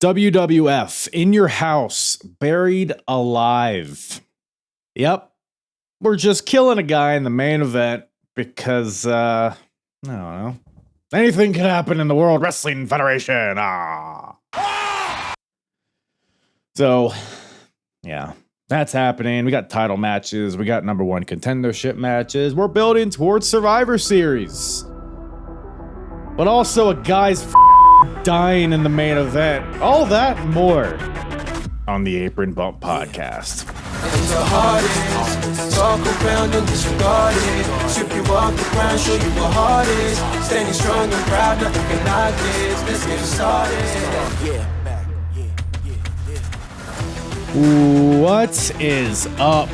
WWF in your house, buried alive. Yep. We're just killing a guy in the main event because, I don't know. Anything can happen in the World Wrestling Federation. So, yeah, that's happening. We got title matches. We got number one contendership matches. We're building towards Survivor Series. But also a guy's dying in the main event. All that and more on the Apron Bump podcast. It's the hardest. Talk around and disregard it. Strip you off the ground, show you what heart is. Standing strong and proud, nothing can knock this. Let's get it started. What is up,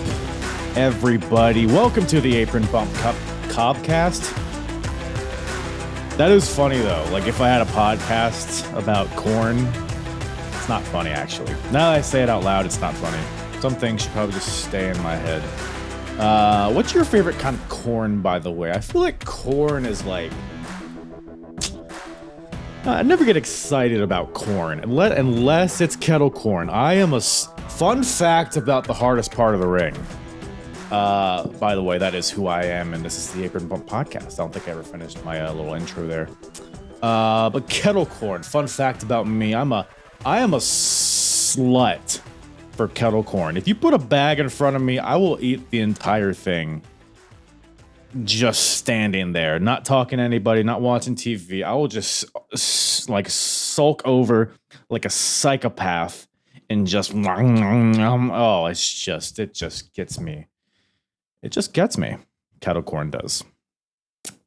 everybody? Welcome to the Apron Bump Cobcast. That is funny, though. Like, if I had a podcast about corn, it's not funny, actually. Now that I say it out loud, it's not funny. Some things should probably just stay in my head. What's your favorite kind of corn, by the way? I feel like corn is like... I never get excited about corn, unless it's kettle corn. I am a... Fun fact about the hardest part of the ring. By the way, that is who I am, and this is the Apron Bump podcast. I don't think I ever finished my little intro there. But kettle corn, fun fact about me, I am a slut for kettle corn. If you put a bag in front of me, I will eat the entire thing. Just standing there, not talking to anybody, not watching TV. I will just like sulk over like a psychopath and just it just gets me. It just gets me. Kettle corn does.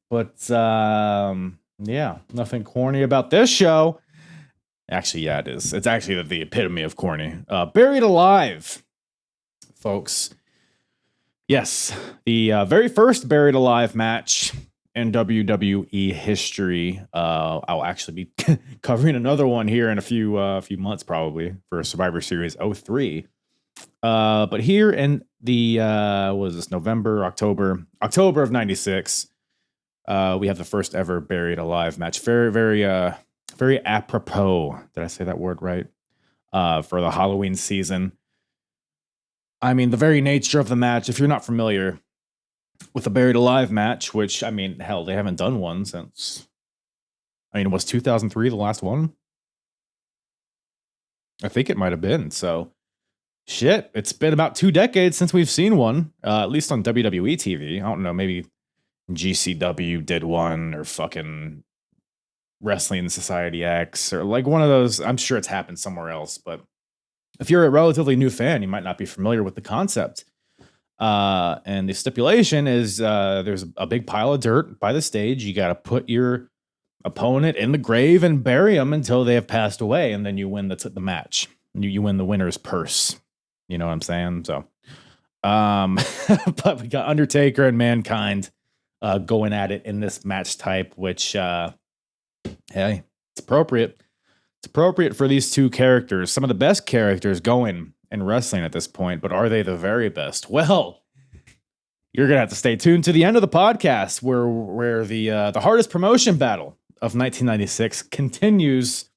But yeah, nothing corny about this show. Actually, yeah, it is. It's actually the epitome of corny. Buried alive, folks. Yes, the very first Buried Alive match in WWE history. I'll actually be covering another one here in a few months, probably, for Survivor Series 03. But here in the what was this, October of '96, we have the first ever Buried Alive match. Very apropos. Did I say that word right? For the Halloween season. I mean, the very nature of the match, if you're not familiar with a Buried Alive match, which, I mean, hell, they haven't done one since, was 2003 the last one? I think it might have been. So, shit, it's been about 2 decades since we've seen one, at least on WWE TV. I don't know, maybe GCW did one, or fucking Wrestling Society X, or like one of those. I'm sure it's happened somewhere else, but if you're a relatively new fan, you might not be familiar with the concept. And the stipulation is there's a big pile of dirt by the stage. You got to put your opponent in the grave and bury them until they have passed away, and then you win the match. You win the winner's purse. You know what I'm saying? So, but we got Undertaker and Mankind going at it in this match type, which, hey, it's appropriate. It's appropriate for these two characters, some of the best characters going in wrestling at this point, but are they the very best? Well, you're going to have to stay tuned to the end of the podcast where the hardest promotion battle of 1996 continues,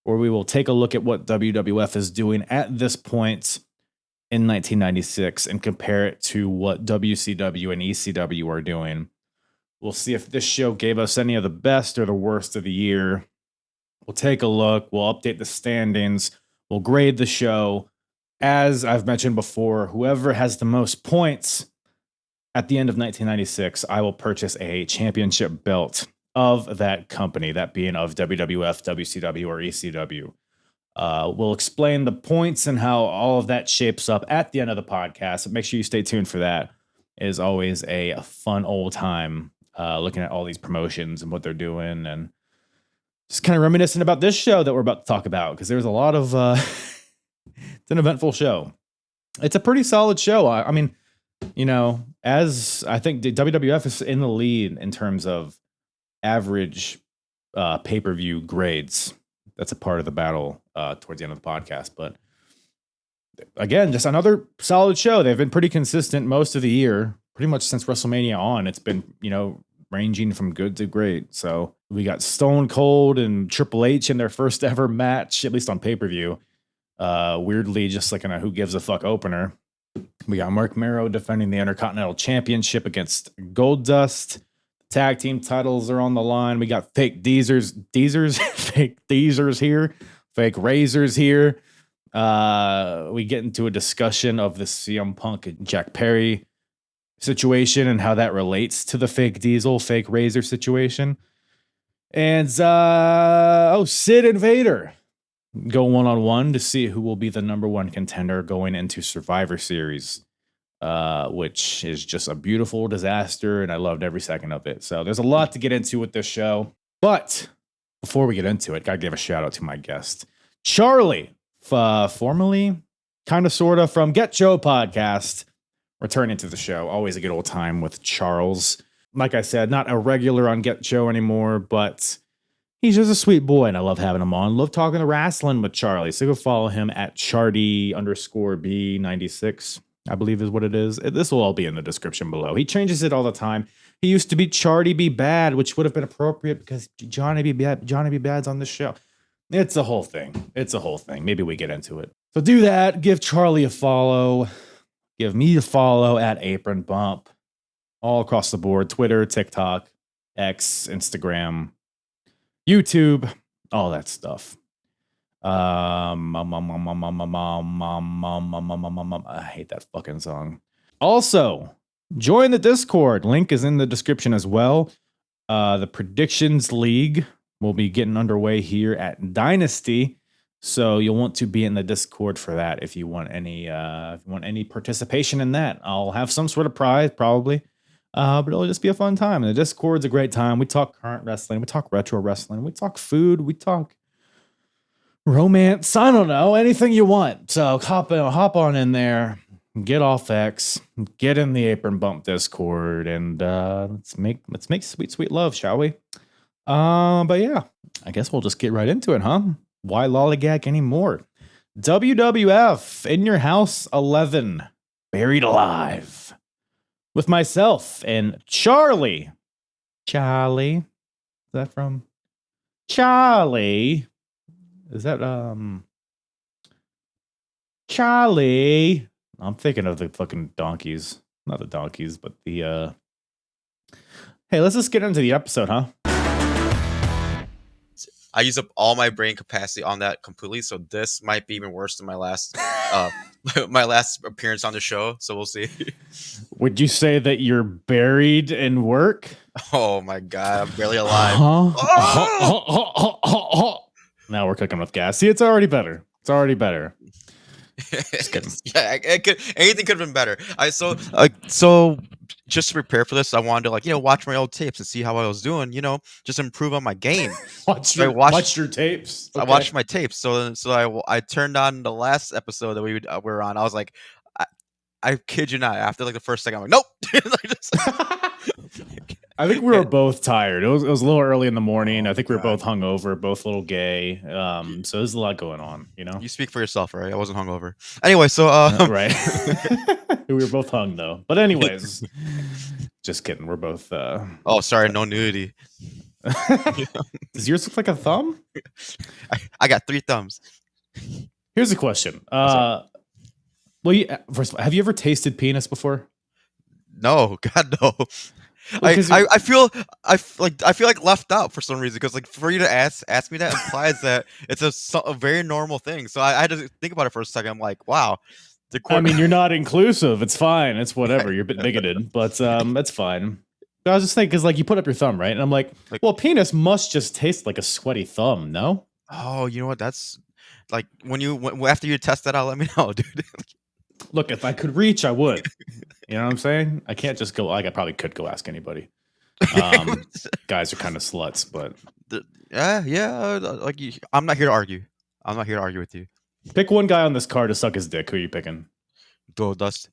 where we will take a look at what WWF is doing at this point in 1996 and compare it to what WCW and ECW are doing. We'll see if this show gave us any of the best or the worst of the year. We'll take a look. We'll update the standings. We'll grade the show. As I've mentioned before, whoever has the most points at the end of 1996, I will purchase a championship belt of that company, that being of WWF, WCW, or ECW. We'll explain the points and how all of that shapes up at the end of the podcast. Make sure you stay tuned for that. It is always a fun old time looking at all these promotions and what they're doing, and just kind of reminiscent about this show that we're about to talk about, because there's a lot of it's an eventful show. It's a pretty solid show. I mean, as I think the WWF is in the lead in terms of average pay-per-view grades. That's a part of the battle towards the end of the podcast. But again, just another solid show. They've been pretty consistent most of the year, pretty much since WrestleMania on. It's been, ranging from good to great. So We got Stone Cold and Triple H in their first ever match, at least on pay-per-view. Weirdly, just like in a who gives a fuck opener. We got Mark Mero defending the Intercontinental Championship against Goldust. Tag team titles are on the line. We got fake fake Deezers here, fake Razors here. We get into a discussion of the CM Punk and Jack Perry situation and how that relates to the fake Diesel, fake Razor situation. And Sid and Vader go one-on-one to see who will be the number one contender going into Survivor Series, which is just a beautiful disaster, and I loved every second of it. So there's a lot to get into with this show. But before we get into it, gotta give a shout out to my guest, Charlie, formerly, kind of, sort of, from GETCHO podcast, returning to the show. Always a good old time with Charles. Like I said, not a regular on GETCHO anymore, but he's just a sweet boy, and I love having him on. Love talking to wrestling with Charlie. So go follow him at Chardy_B96, I believe is what it is. This will all be in the description below. He changes it all the time. He used to be Chardy B Bad, which would have been appropriate because Johnny B Bad's on this show. It's a whole thing. Maybe we get into it. So do that. Give Charlie a follow. Give me a follow at Apron Bump. All across the board. Twitter, TikTok, X, Instagram, YouTube, all that stuff. I hate that fucking song. Also, join the Discord. Link is in the description as well. The Predictions League will be getting underway here at Dynasty. So you'll want to be in the Discord for that if you want any participation in that. I'll have some sort of prize, probably. But it'll just be a fun time. And the Discord's a great time. We talk current wrestling. We talk retro wrestling. We talk food. We talk romance. I don't know. Anything you want. So hop on in there. Get off X. Get in the Apron Bump Discord. And let's make sweet, sweet love, shall we? But yeah, I guess we'll just get right into it, huh? Why lollygag anymore? WWF In Your House 11. Buried Alive. With myself and Charlie. Charlie? Is that from? Charlie? Is that, Charlie? I'm thinking of the fucking donkeys. Not the donkeys, but the, Hey, let's just get into the episode, huh? I use up all my brain capacity on that completely, so this might be even worse than my last my last appearance on the show, so we'll see. Would you say that you're buried in work? Oh my god, I'm barely alive. Now we're cooking with gas. See, it's already better. Just kidding. Yeah, anything could have been better. So just to prepare for this, I wanted to watch my old tapes and see how I was doing. Just improve on my game. Watch your tapes. Okay. I watched my tapes. So I turned on the last episode that we were on. I was like, I kid you not. After the first second, I'm like, nope. I think we were both tired. It was a little early in the morning. I think we were both hungover, both a little gay. So there's a lot going on, You speak for yourself, right? I wasn't hungover. Anyway, so right. We were both hung though. But anyways, just kidding. We're both oh, sorry, no nudity. Does yours look like a thumb? I got 3 thumbs. Here's a question. First of all, have you ever tasted penis before? No, God no. I feel like left out for some reason, because for you to ask me that implies that it's a very normal thing. So I had to think about it for a second. I'm like, wow. I mean, you're not inclusive. It's fine. It's whatever. You're a bit bigoted, but that's fine. But I was just thinking, because you put up your thumb, right? And I'm like, well, penis must just taste like a sweaty thumb, no? Oh, you know what? That's after you test that out, let me know, dude. Look, if I could reach, I would. You know what I'm saying? I can't just go. I probably could go ask anybody. Guys are kind of sluts, but yeah. I'm not here to argue. I'm not here to argue with you. Pick one guy on this card to suck his dick. Who are you picking? Goldust.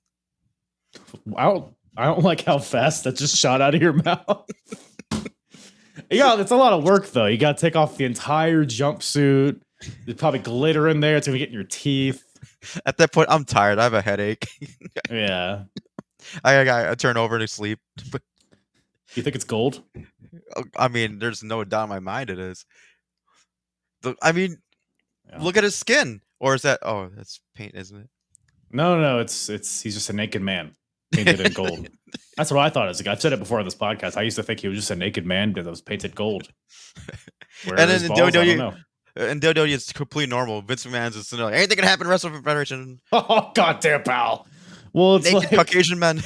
I don't like how fast that just shot out of your mouth. Yeah, it's a lot of work though. You got to take off the entire jumpsuit. There's probably glitter in there. It's gonna get in your teeth. At that point, I'm tired. I have a headache. Yeah. I turn over to sleep. You think it's gold? I mean, there's no doubt in my mind it is. I mean, Yeah. look at his skin. Or is that? Oh, that's paint, isn't it? No. It's he's just a naked man painted in gold. That's what I thought. I've said it before on this podcast. I used to think he was just a naked man that was painted gold. Where And his then balls, I don't know. in WWE, it's completely normal. Vince McMahon's just like, anything can happen in Wrestling Federation. Oh, goddamn, pal. Well, it's Naked like Caucasian men.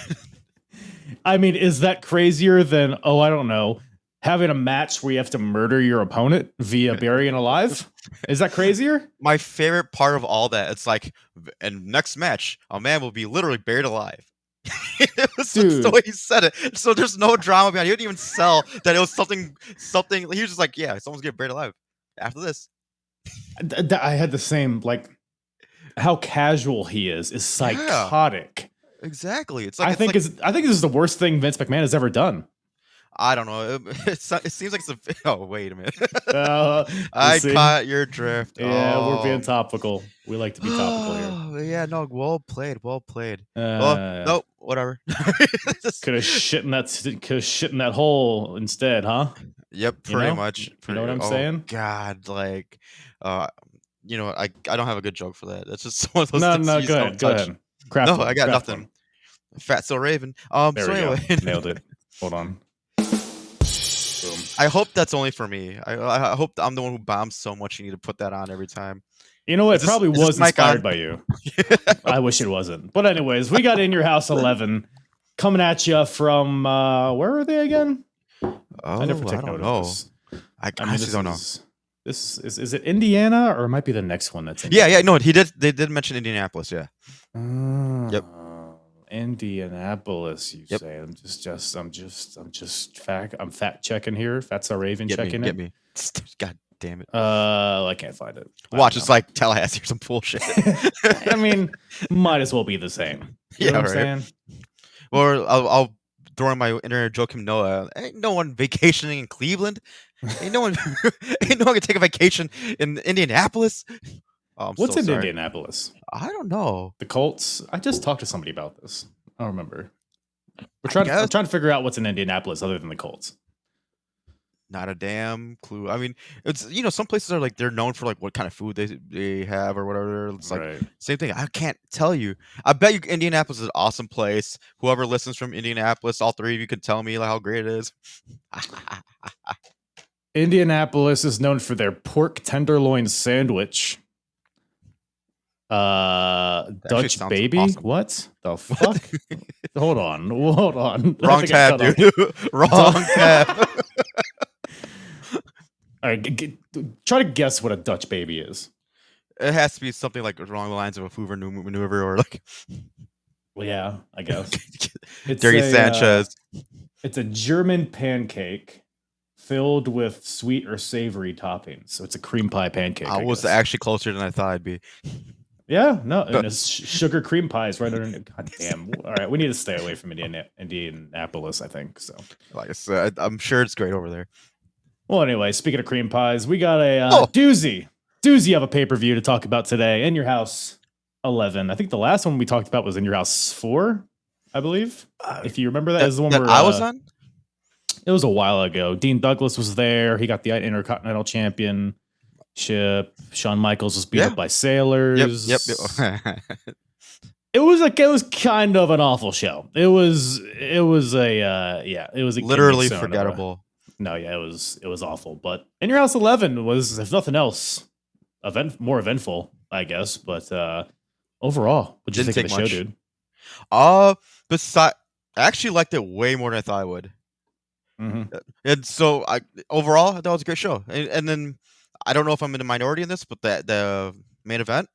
I mean, is that crazier than, I don't know, having a match where you have to murder your opponent via burying alive? Is that crazier? My favorite part of all that, it's like, in next match, a man will be literally buried alive. It was just the way he said it. So there's no drama behind it. He didn't even sell that it was something. He was just like, yeah, someone's getting buried alive after this. I had the same, like, how casual he is psychotic. Yeah, exactly. It's like I think this is the worst thing Vince McMahon has ever done. I don't know. It seems like it's a. Oh, wait a minute. I caught your drift. Yeah, we're being topical. We like to be topical here. Yeah, no, well played. No, whatever. Could have shit in that hole instead, huh? Yep, pretty much. You know what I'm saying? God, like, I don't have a good joke for that. That's just one of those things. No, go ahead. No, I got nothing. Fatso Raven. There so we anyway, go. Nailed it. Hold on. Boom. I hope that's only for me. I hope I'm the one who bombs so much you need to put that on every time. You know what? It probably was inspired by you. I wish it wasn't. But anyways, we got In Your House 11 coming at you from where are they again? I don't know. I honestly don't know. This is it Indiana or it might be the next one that's Yeah, no, they did mention Indianapolis, yeah. Yep. Indianapolis, you say. I'm fact checking here. Fatso Raven checking it. Get me. God damn it. I can't find it. Watch, it's like Tallahassee or some bullshit. I mean, might as well be the same. You know what I'm saying? Or I'll throw in my internet joke him Noah. Ain't no one vacationing in Cleveland. Ain't no one can take a vacation in Indianapolis. Oh, what's in Indianapolis? I don't know. The Colts. I just talked to somebody about this. I don't remember. I'm trying to figure out what's in Indianapolis other than the Colts. Not a damn clue. I mean, it's some places are like they're known for like what kind of food they have or whatever. It's like same thing. I can't tell you. I bet you Indianapolis is an awesome place. Whoever listens from Indianapolis, all three of you can tell me like how great it is. Indianapolis is known for their pork tenderloin sandwich. Dutch baby? Awesome. What the fuck? Hold on. Wrong tab, dude. Wrong tab. All right, try to guess what a Dutch baby is. It has to be something like along the lines of a Hoover maneuver or like. Well, yeah, I guess. Dirty Sanchez. It's a German pancake filled with sweet or savory toppings. So it's a cream pie pancake. I was actually closer than I thought I'd be. Yeah, no, and it's sugar cream pies right under. God damn! All right, we need to stay away from Indianapolis. I think so. Like I said, I'm sure it's great over there. Well, anyway, speaking of cream pies, we got a doozy of a pay-per-view to talk about today. In Your House 11. I think the last one we talked about was In Your House 4, I believe. If you remember that is the one where I was on. It was a while ago. Dean Douglas was there. He got the Intercontinental Championship. Shawn Michaels was beat up by sailors. Yep. It was kind of an awful show. It was literally forgettable. It was awful. But In Your House 11 was, if nothing else, more eventful, I guess. But overall, what did you think of the show, dude? I actually liked it way more than I thought I would. Mm-hmm. And so overall, I thought it was a great show. And then I don't know if I'm in the minority in this, but the main event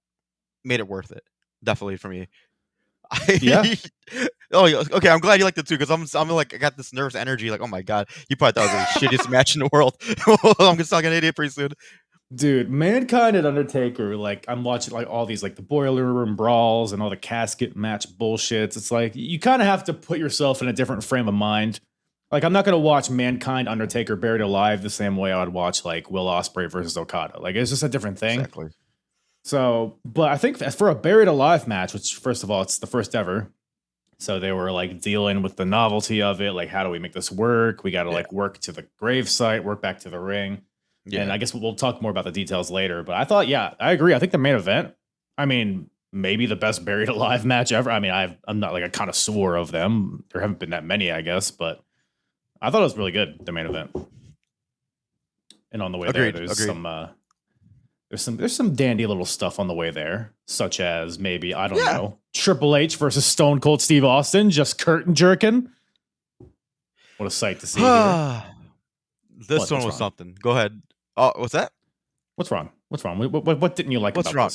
made it worth it. Definitely for me. Yeah. Okay. I'm glad you liked it too, because I'm like I got this nervous energy. Like, oh my god, you probably thought it was the shittiest match in the world. I'm gonna sound like an idiot pretty soon. Dude, Mankind and Undertaker. Like, I'm watching like all these like the boiler room brawls and all the casket match bullshits. It's like you kind of have to put yourself in a different frame of mind. Like, I'm not going to watch Mankind, Undertaker, Buried Alive the same way I would watch, like, Will Ospreay versus Okada. Like, it's just a different thing. Exactly. So, but I think for a Buried Alive match, which, first of all, it's the first ever, So they were like dealing with the novelty of it. Like, how do we make this work? We got to Yeah. like work to the grave site, work back to the ring. Yeah. And I guess we'll talk more about the details later. But I thought, yeah, I agree. I think the main event, I mean, maybe the best buried alive match ever. I mean, I'm not like a connoisseur of them. There haven't been that many, I guess, but I thought it was really good, the main event. And on the way Agreed, there, agreed. there's some dandy little stuff on the way there, such as maybe, I don't know, Triple H versus Stone Cold Steve Austin, just curtain jerking. What a sight to see here. This one was something. Go ahead. Oh, what's that? What's wrong? What's wrong? What didn't you like What's about wrong?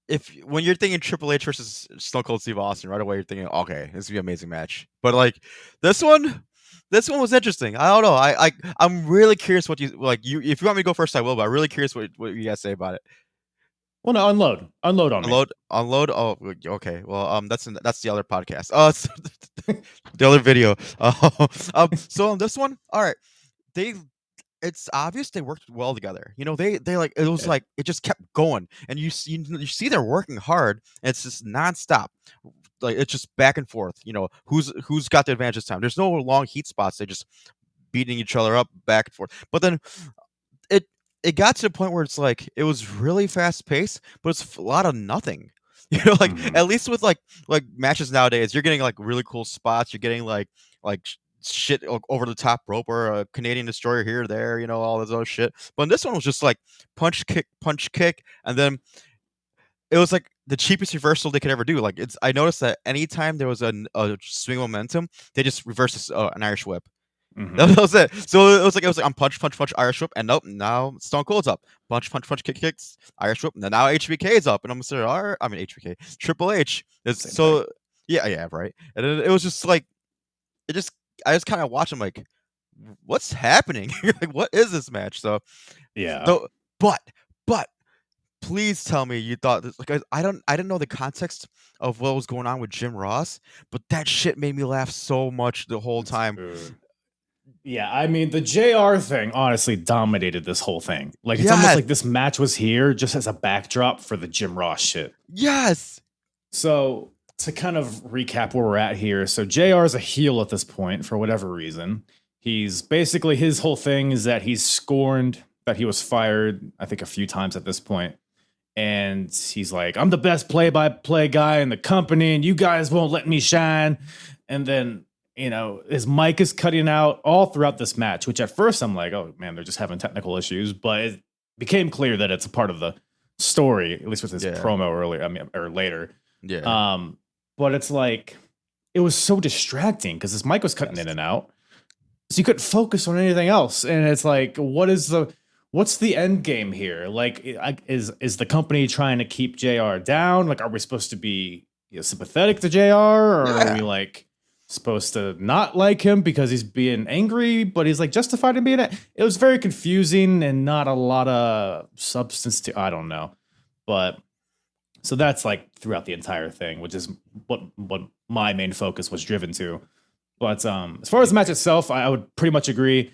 this? When you're thinking Triple H versus Stone Cold Steve Austin, right away you're thinking, okay, this is gonna be an amazing match. But like this one was interesting. I don't know. I'm really curious what you like. If you want me to go first, I will. But I'm really curious what you guys say about it. Well, no, unload on me. Unload. Oh, okay. Well, that's the other podcast. Oh, it's the other video. So on this one, all right. It's obvious they worked well together. You know, they like it was like it just kept going, and you see they're working hard. And it's just nonstop. Like it's just back and forth. You know, who's got the advantage this time? There's no long heat spots. They just beating each other up back and forth. But then it got to the point where it's like it was really fast paced, but it's a lot of nothing. You know, like at least with like matches nowadays, you're getting like really cool spots. You're getting like shit over the top rope or a Canadian destroyer here or there. You know, all this other shit. But this one was just like punch kick, and then it was like the cheapest reversal they could ever do. Like I noticed that anytime there was a swing momentum, they just reversed an Irish whip. That was it. So it was like I'm punch, Irish whip, and nope. Now Stone Cold's up. Punch, kicks, Irish whip. And then now HBK is up, and I'm saying, HBK, Triple H. It's so yeah, right. And it was just like I just kind of watch them like, what's happening? Like, what is this match? So yeah. So, but please tell me you thought this. Like I didn't know the context of what was going on with Jim Ross, but that shit made me laugh so much the whole time. Yeah, I mean, the JR thing honestly dominated this whole thing. Like, it's almost like this match was here just as a backdrop for the Jim Ross shit. Yes. So, to kind of recap where we're at here. So, JR is a heel at this point for whatever reason. He's basically, his whole thing is that he's scorned that he was fired, I think, a few times at this point. And he's like, I'm the best play-by-play guy in the company, and you guys won't let me shine. And then, you know, his mic is cutting out all throughout this match, which at first I'm like, oh man, they're just having technical issues. But it became clear that it's a part of the story, at least with his promo earlier, or later. Yeah. But it's like, it was so distracting because his mic was cutting in and out. So you couldn't focus on anything else. And it's like, what's the end game here? Like, is the company trying to keep JR down? Like, are we supposed to be sympathetic to JR? Or are we like supposed to not like him because he's being angry, but he's like justified in being it? It was very confusing and not a lot of substance to, I don't know. But so that's like throughout the entire thing, which is what my main focus was driven to. But as far as the match itself, I would pretty much agree.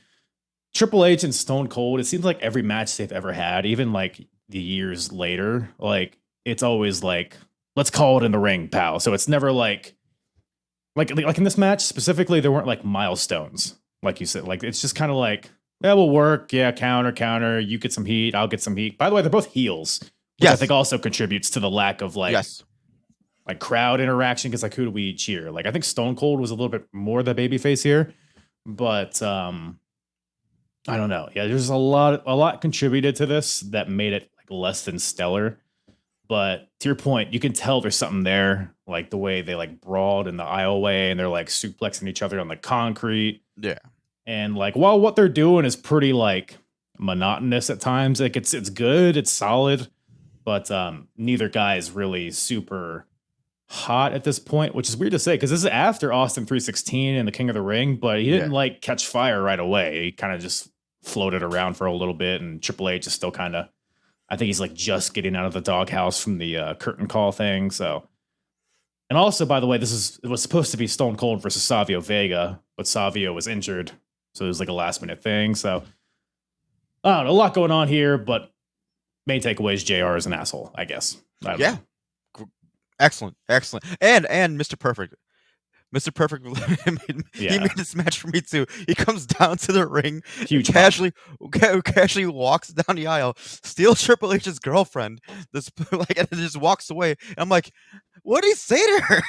Triple H and Stone Cold, it seems like every match they've ever had, even like the years later, like it's always like, let's call it in the ring, pal. So it's never like in this match specifically, there weren't like milestones, like you said. Like it's just kind of like, yeah, we'll work. Yeah, counter. You get some heat. I'll get some heat. By the way, they're both heels, which I think also contributes to the lack of like crowd interaction. Because like, who do we cheer? Like I think Stone Cold was a little bit more the babyface here, but I don't know. Yeah, there's a lot contributed to this that made it like less than stellar. But to your point, you can tell there's something there, like the way they like brawled in the aisleway and they're like suplexing each other on the concrete. Yeah. And like, while what they're doing is pretty like monotonous at times, like it's good, it's solid, but neither guy is really super hot at this point, which is weird to say because this is after Austin 316 and the King of the Ring, but he didn't like catch fire right away. He kind of just floated around for a little bit, and Triple H is still kind of, I think he's like just getting out of the doghouse from the curtain call thing. So, and also, by the way, it was supposed to be Stone Cold versus Savio Vega, but Savio was injured, so it was like a last minute thing. So, I don't know, a lot going on here, but main takeaway is JR is an asshole, I guess. Excellent, excellent, and Mr. Perfect. Mr. Perfect, he Yeah, made this match for me too. He comes down to the ring, huge pop. casually walks down the aisle, steals Triple H's girlfriend, this like, and then just walks away. And I'm like, what did he say to her?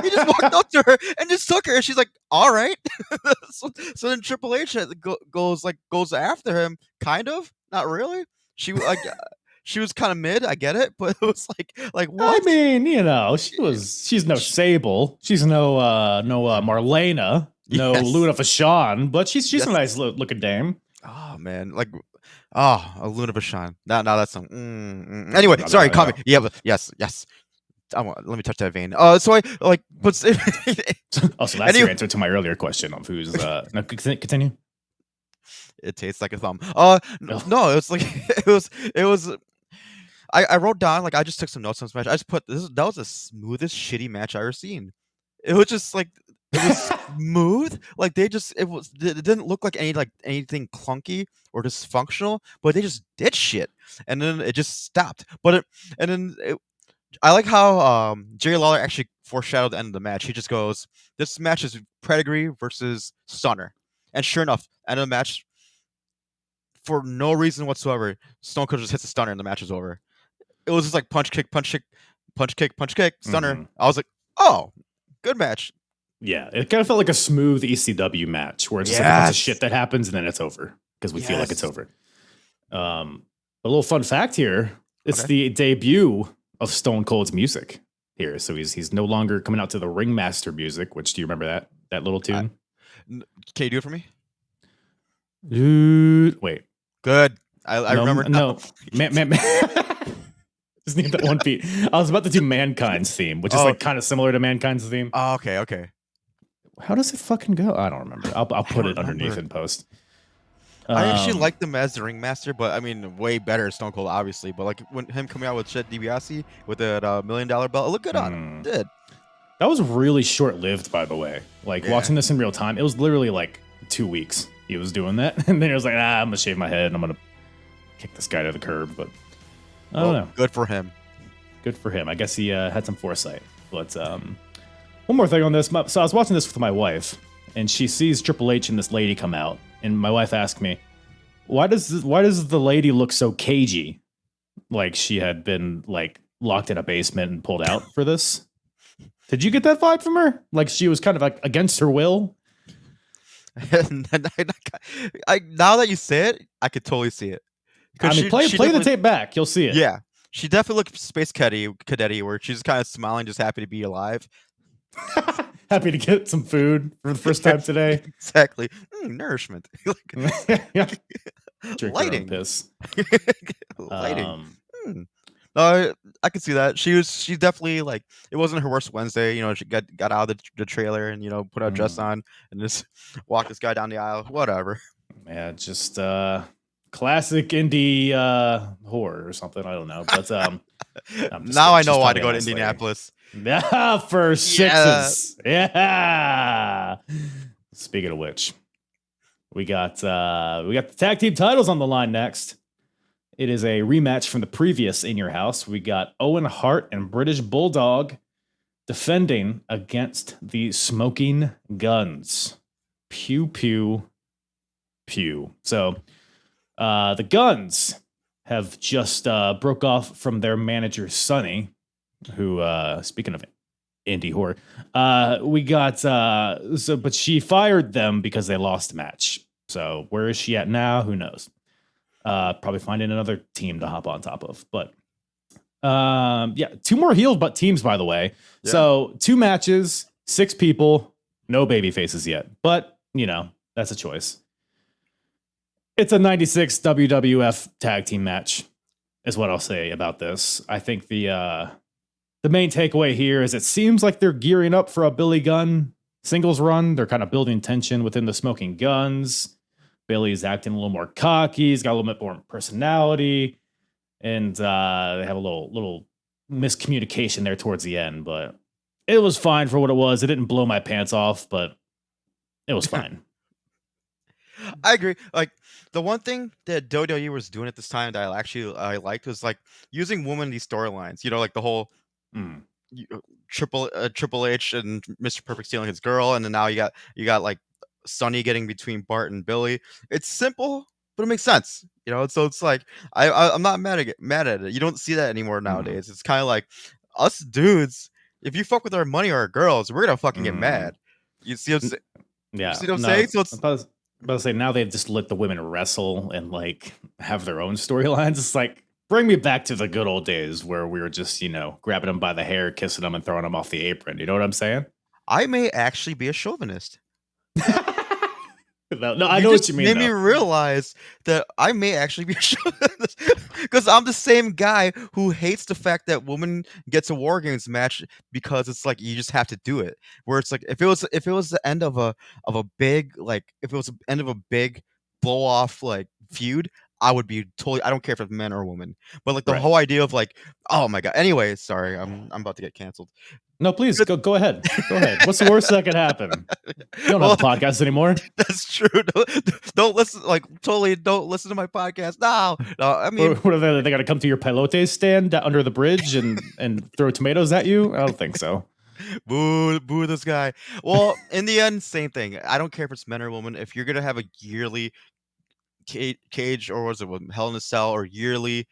He just walked up to her and just took her. And she's like, all right. So then Triple H goes after him, kind of, not really. She like she was kind of mid. I get it, but it was like I what? mean, she's no Sable, she's no Marlena, no Yes. Luna Vachon, but she's Yes. a nice looking dame. Oh man, like a Luna Vachon. Now that's some. Anyway, sorry, call me. Yeah, but yes. Let me touch that vein. So I like, but Oh, so that's your answer to my earlier question of who's no, continue. it tastes like a thumb. No, it was like it was. I wrote down, like, I just took some notes on this match. I just put that was the smoothest shitty match I ever seen. It was just like it was smooth. Like it didn't look like anything clunky or dysfunctional, but they just did shit, and then it just stopped. I like how Jerry Lawler actually foreshadowed the end of the match. He just goes, "This match is Pedigree versus Stunner," and sure enough, end of the match, for no reason whatsoever, Stone Cold just hits a Stunner and the match is over. It was just like punch kick, Stunner. I was like, oh, good match. Yeah, it kind of felt like a smooth ECW match where it's just like a bunch of shit that happens and then it's over because we feel like it's over. A little fun fact here: it's the debut of Stone Cold's music here, so he's no longer coming out to the Ringmaster music. Which, do you remember that little tune? Can you do it for me? Dude, wait. Good. I remember. No, man. Just need that one beat. I was about to do Mankind's theme, which is like kind of similar to Mankind's theme. Oh, okay. How does it fucking go? I don't remember. I'll put it underneath in post. I actually like them as the Ringmaster, but I mean, way better Stone Cold, obviously. But like when him coming out with Chet DiBiase with that $1 million belt, it looked good on him. It did. That was really short lived, by the way. Like watching this in real time, it was literally like 2 weeks he was doing that, and then he was like, I'm gonna shave my head and I'm gonna kick this guy to the curb. But I don't know. Good for him. Good for him. I guess he had some foresight. But one more thing on this. So I was watching this with my wife, and she sees Triple H and this lady come out, and my wife asked me, why does the lady look so cagey? Like she had been like locked in a basement and pulled out for this. Did you get that vibe from her? Like she was kind of like against her will? Now that you say it, I could totally see it. I mean, play the tape back. You'll see it. Yeah. She definitely looked space cadet-y, where she's kind of smiling, just happy to be alive. Happy to get some food for the first time today. Exactly. Nourishment. Drink Lighting. your own piss. Lighting. No, I could see that. She's definitely like, it wasn't her worst Wednesday. You know, she got out of the trailer and, you know, put her dress on and just walked this guy down the aisle. Whatever. Yeah, just classic Indy horror or something. I don't know. But now I know why to go to Indianapolis. Yeah, for sixes. Yeah. Speaking of which, we got the tag team titles on the line next. It is a rematch from the previous In Your House. We got Owen Hart and British Bulldog defending against the Smoking Guns. Pew, pew, pew. So the Guns have just broke off from their manager, Sonny, who, speaking of indie horror, but she fired them because they lost a match. So where is she at now? Who knows? Probably finding another team to hop on top of. But two more heel teams, by the way. Yeah. So 2 matches, 6 people, no baby faces yet. But, you know, that's a choice. It's a 96 WWF tag team match, is what I'll say about this. I think the main takeaway here is it seems like they're gearing up for a Billy Gunn singles run. They're kind of building tension within the Smoking Guns. Billy's acting a little more cocky. He's got a little bit more personality. And they have a little miscommunication there towards the end. But it was fine for what it was. It didn't blow my pants off, but it was fine. I agree. Like, the one thing that WWE was doing at this time that I liked was like using women in these storylines. You know, like the whole, you Triple H and Mr. Perfect stealing his girl, and then now you got like Sonny getting between Bart and Billy. It's simple, but it makes sense, you know. So it's like I'm not mad at it. You don't see that anymore Mhm. nowadays. It's kind of like us dudes. If you fuck with our money or our girls, we're gonna fucking get Mhm. mad. You see what I'm, you Yeah, see what I'm no, saying? So I'm it's about to say now they've just let the women wrestle and like have their own storylines. It's like bring me back to the good old days where we were just grabbing them by the hair, kissing them, and throwing them off the apron. You know what I'm saying? I may actually be a chauvinist. No, I You know what just you mean made me though. realize that I may actually be a chauvinist because I'm the same guy who hates the fact that woman gets a War Games match because it's like you just have to do it. Where it's like if it was the end of a big like if it was the end of a big blow off like feud, I would be totally. I don't care if it's men or women, but like the Right. whole idea of like, oh my god. Anyway, sorry, I'm about to get canceled. No, please go ahead. Go ahead. What's the worst that could happen? You don't have Well, a podcast anymore. that's true. Don't listen. Like totally, don't listen to my podcast. No, no. I Or mean, what are they got to come to your pilote stand under the bridge and throw tomatoes at you? I don't think so. boo this guy. Well, in the end, same thing. I don't care if it's men or women. If you're gonna have a yearly cage or was it Hell in a Cell or yearly,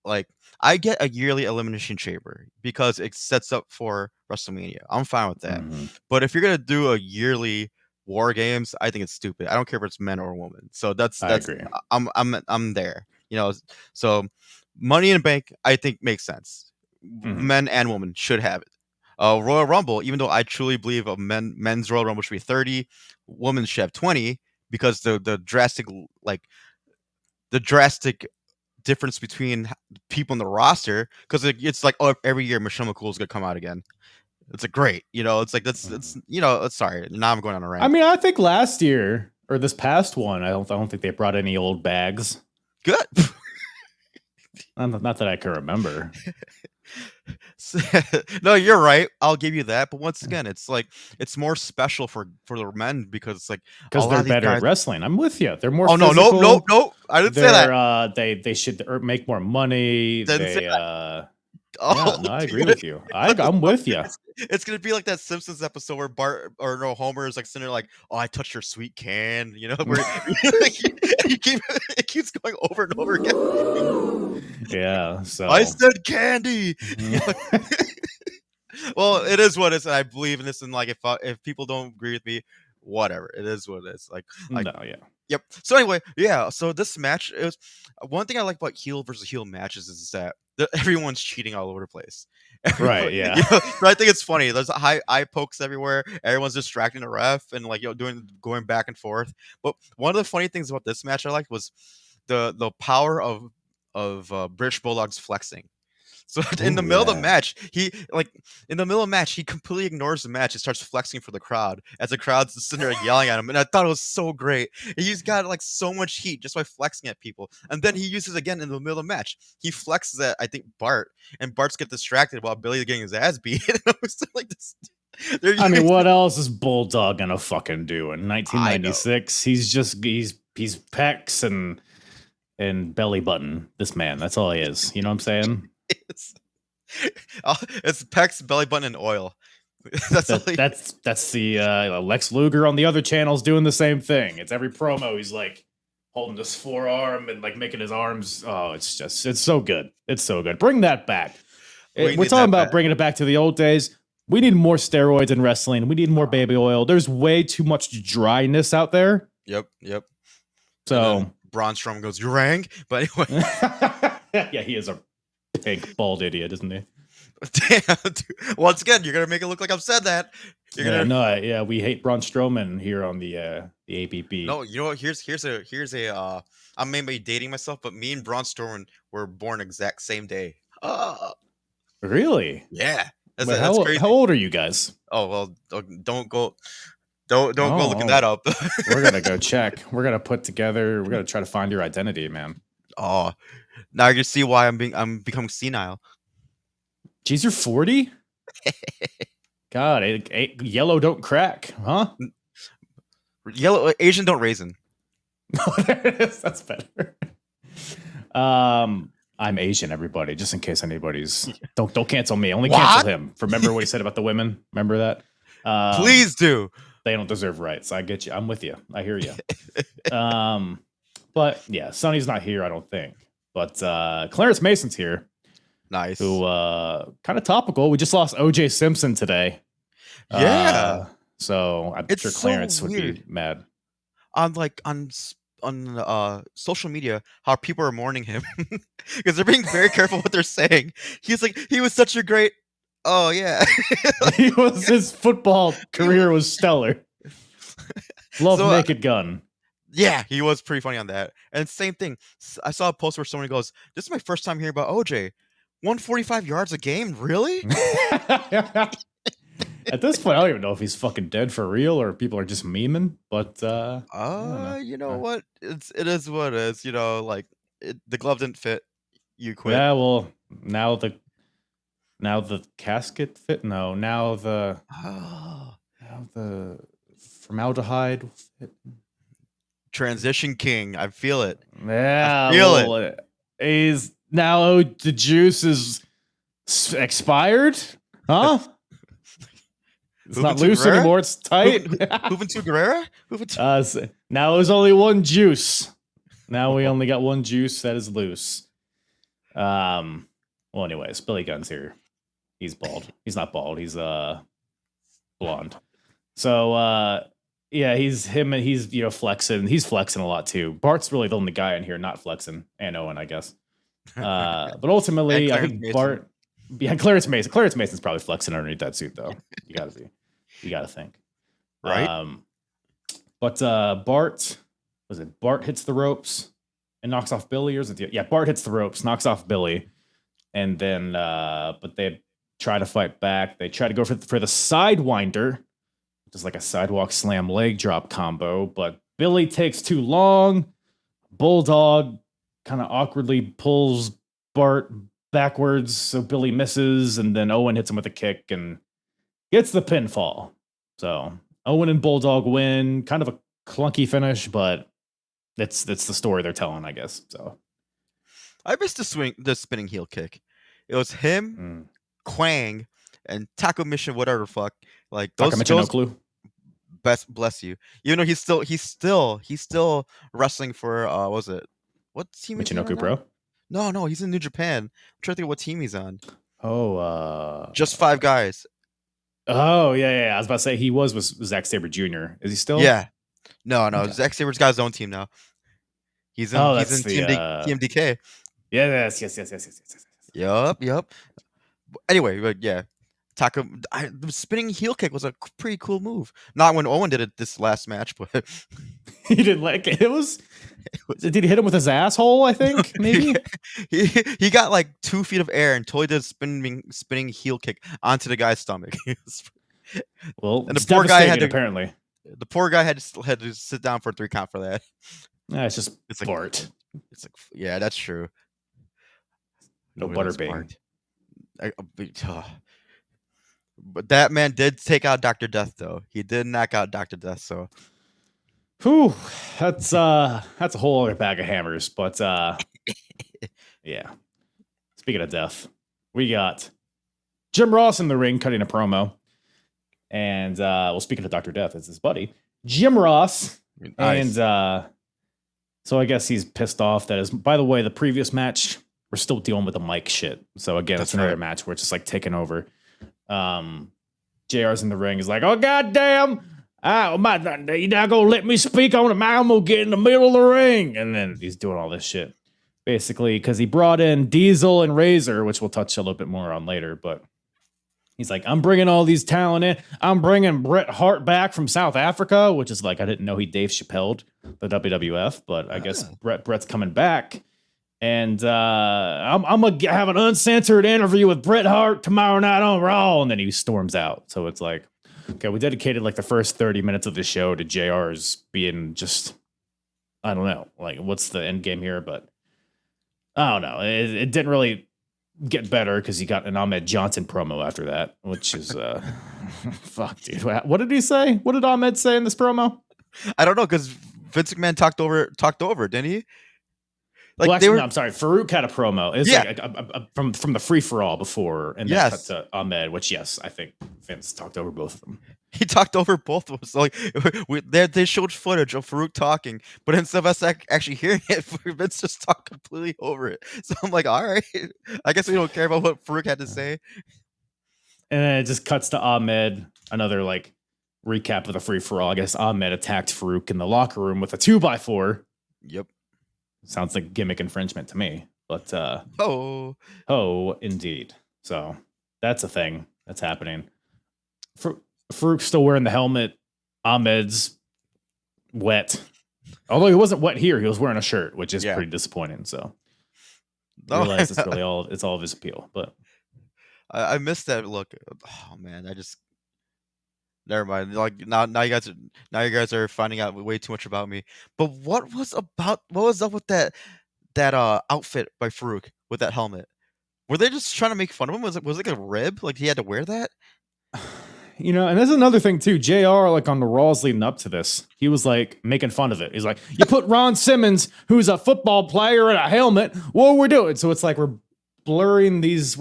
like I get a yearly elimination chamber because it sets up for WrestleMania. I'm fine with that. Mhm. But if you're gonna do a yearly War Games, I think it's stupid. I don't care if it's men or women. So I that's agree. I'm there. You know, so Money in the Bank I think makes sense. Mhm. Men and women should have it. Royal Rumble, even though I truly believe a men's Royal Rumble should be 30, women's should have 20 because the drastic like the drastic difference between people in the roster because it's like oh every year Michelle McCool's gonna come out again. It's a great, you know. It's like that's Mhm. sorry. Now I'm going on a I rant. mean, I think last year or this past one, I don't think they brought any old bags. Good. Not that I can remember. No, you're right. I'll give you that. But once again, it's like it's more special for the men because it's like a Because lot they're of these better at guys. wrestling. I'm with you. They're more Oh no, nope, nope, physical. nope. I didn't say that. They should make more money. Didn't say They that. Yeah, Oh, no, I agree dude. with you. What the I'm fuck? with you. It's gonna be like that Simpsons episode where Bart or no Homer is like sitting there like, "Oh, I touched your sweet can," you know, where he keep it keeps going over and over again. Yeah, I so said candy. mhm. Well, it is what it is. And I believe in this, and like if people don't agree with me, whatever. It is what it is. Like No, yeah. yep. So anyway, yeah. So this match is one thing I like about heel versus heel matches is that everyone's cheating all over the place. Right, Everyone, yeah. you know, but I think it's funny. There's high eye pokes everywhere. Everyone's distracting the ref and like doing going back and forth. But one of the funny things about this match I liked was the power of British Bulldogs flexing. So in the Ooh, middle of the yeah. match, in the middle of the match, he completely ignores the match and starts flexing for the crowd as the crowd's just sitting there yelling at him. And I thought it was so great. He's got like so much heat just by flexing at people. And then he uses it again in the middle of the match. He flexes at I think Bart, and Bart's get distracted while Billy's getting his ass beat. And I was like this. They're I mean, using, what else is Bulldog gonna fucking do in I know. 1996? He's pecs and belly button. This man, that's all he is. You know what I'm saying? It's, it's Peck's belly button and oil. That's all he. That's the Lex Luger on the other channels doing the same thing. It's every promo he's like holding his forearm and like making his arms. Oh, it's so good. It's so good. Bring that back. We We're need talking that about back. bringing it back to the old days. We need more steroids in wrestling. We need more baby oil. There's way too much dryness out there. Yep. And So then Braun Strowman goes, "You rang," but anyway. yeah, he is a big bald idiot, isn't he? Damn, dude. Once again, you're gonna make it look like I've said that. You're Yeah, gonna no, yeah, we hate Braun Strowman here on the ABP. no. You know what? Here's a. I'm maybe dating myself, but me and Braun Strowman were born exact same day. Really? Yeah, Wait, that's crazy. how old are you guys? Oh well, don't go looking that Oh, up. we're gonna go check. We're gonna put together. We're gonna try to find your identity, man. Oh, now you see why I'm becoming senile. Geez, you're 40. God, yellow don't crack, huh? Yellow Asian don't raisin. There it is. That's better. I'm Asian, everybody, just in case anybody's don't cancel me. Only What? cancel him. Remember what he said about the women? Remember that? Please do. They don't deserve rights. I get you. I'm with you. I hear you. But yeah, Sonny's not here, I don't think. But Clarence Mason's here. Nice. Who kind of topical. We just lost OJ Simpson today. Yeah. So I'm It's sure so Clarence would be weird. mad. On social media, how people are mourning him because they're being very careful what they're saying. He's like, he was such a great. Oh yeah. His football career was stellar. Love So, Naked Gun. Yeah, he was pretty funny on that. And same thing. I saw a post where someone goes, "This is my first time hearing about OJ. 145 yards a game, really?" At this point, I don't even know if he's fucking dead for real or people are just memeing. But you know what? It is what it is. You know, like the glove didn't fit. You quit. Yeah, well, now the casket fit. No, now the formaldehyde fit. Transition king. I feel it. Yeah, I feel it. Is now the juice is expired, huh? It's not loose Guerrera? anymore. It's tight. Juventud Guerrera? Now there's only one juice. Now we only got one juice that is loose. Well, anyways, Billy Gunn's here. He's bald. He's not bald. He's blonde. So yeah, he's flexing. He's flexing a lot too. Bart's really the only guy in here not flexing, and Owen, I guess. But ultimately, I think Bart. Yeah, Clarence Mason. Clarence Mason's probably flexing underneath that suit, though. You gotta think. Right. But Bart hits the ropes and knocks off Billy, or is it? Yeah, Bart hits the ropes, knocks off Billy, and then but they try to fight back. They try to go for the Sidewinder, which is like a sidewalk slam leg drop combo, but Billy takes too long. Bulldog kind of awkwardly pulls Bart backwards, so Billy misses, and then Owen hits him with a kick and gets the pinfall. So Owen and Bulldog win. Kind of a clunky finish, but that's the story they're telling, I guess. So I missed the spinning heel kick. It was him, Quang, and Taco Mission, whatever the fuck. Like those. No clue. Bless you. Even though he's still wrestling for what was it? What team is he on Michinoku now? Pro? No, he's in New Japan. I'm trying to think of what team he's on. Oh, Just Five Guys. Oh, yeah. I was about to say he was Zack Sabre Jr. Is he still? Yeah. No. Okay. Zack Sabre's got his own team now. He's in TMDK. Yes. Yup. Anyway, but yeah. The spinning heel kick was a pretty cool move. Not when Owen did it this last match, but he didn't like it. Did he hit him with his asshole? I think maybe he got like 2 feet of air and totally did a spinning heel kick onto the guy's stomach. Well, and the poor guy had to apparently. The poor guy had to sit down for a 3 count for that. It's just like Bart. It's like, yeah, that's true. No butterbean. But that man did take out Dr. Death, though. He did knock out Dr. Death, so. Whew, that's a whole other bag of hammers. But yeah. Speaking of death, we got Jim Ross in the ring cutting a promo. And speaking of Dr. Death, it's his buddy, Jim Ross. Nice. And so I guess he's pissed off that by the way, the previous match, we're still dealing with the mic shit. So again, it's another match where it's just like taking over. JR's in the ring. He's like, oh, goddamn. You're not going to let me speak on it. I'm going to get in the middle of the ring. And then he's doing all this shit. Basically, because he brought in Diesel and Razor, which we'll touch a little bit more on later. But he's like, I'm bringing all these talent in. I'm bringing Bret Hart back from South Africa, which is like, I didn't know he Dave Chappelle'd the WWF. But I guess Bret's coming back. And I'm going to have an uncensored interview with Bret Hart tomorrow night on Raw. And then he storms out. So it's like, okay, we dedicated like the first 30 minutes of the show to JR's being just, I don't know, like what's the end game here? But I don't know. It didn't really get better because he got an Ahmed Johnson promo after that, which is, fuck, dude. What did he say? What did Ahmed say in this promo? I don't know, because Vince McMahon talked over, didn't he? Like Well, they actually, were. no, I'm sorry. Farouk had a promo. It's Yeah. like from the free for all before, and then cut Yes. to Ahmed. Which, yes, I think Vince talked over both of them. He talked over both of us. Like they showed footage of Farouk talking, but instead of us actually hearing it, Vince just talked completely over it. So I'm like, all right, I guess we don't care about what Farouk had to say. And then it just cuts to Ahmed. Another like recap of the free for all. I guess Ahmed attacked Farouk in the locker room with a 2x4. Yep. Sounds like gimmick infringement to me, but Oh, indeed. So that's a thing that's happening. Farouk's still wearing the helmet. Ahmed's wet, although he wasn't wet here. He was wearing a shirt, which is pretty disappointing. So I realize it's really all of his appeal. But I missed that look. Oh man, I just never mind. Like now you guys are finding out way too much about me. But what was up with that outfit by Farouk with that helmet? Were they just trying to make fun of him? Was it like a rib? Like he had to wear that? you know, and there's another thing too. JR, like on the Raws leading up to this, he was like making fun of it. He's like, you put Ron Simmons, who's a football player, in a helmet. What we're doing? So it's like we're blending these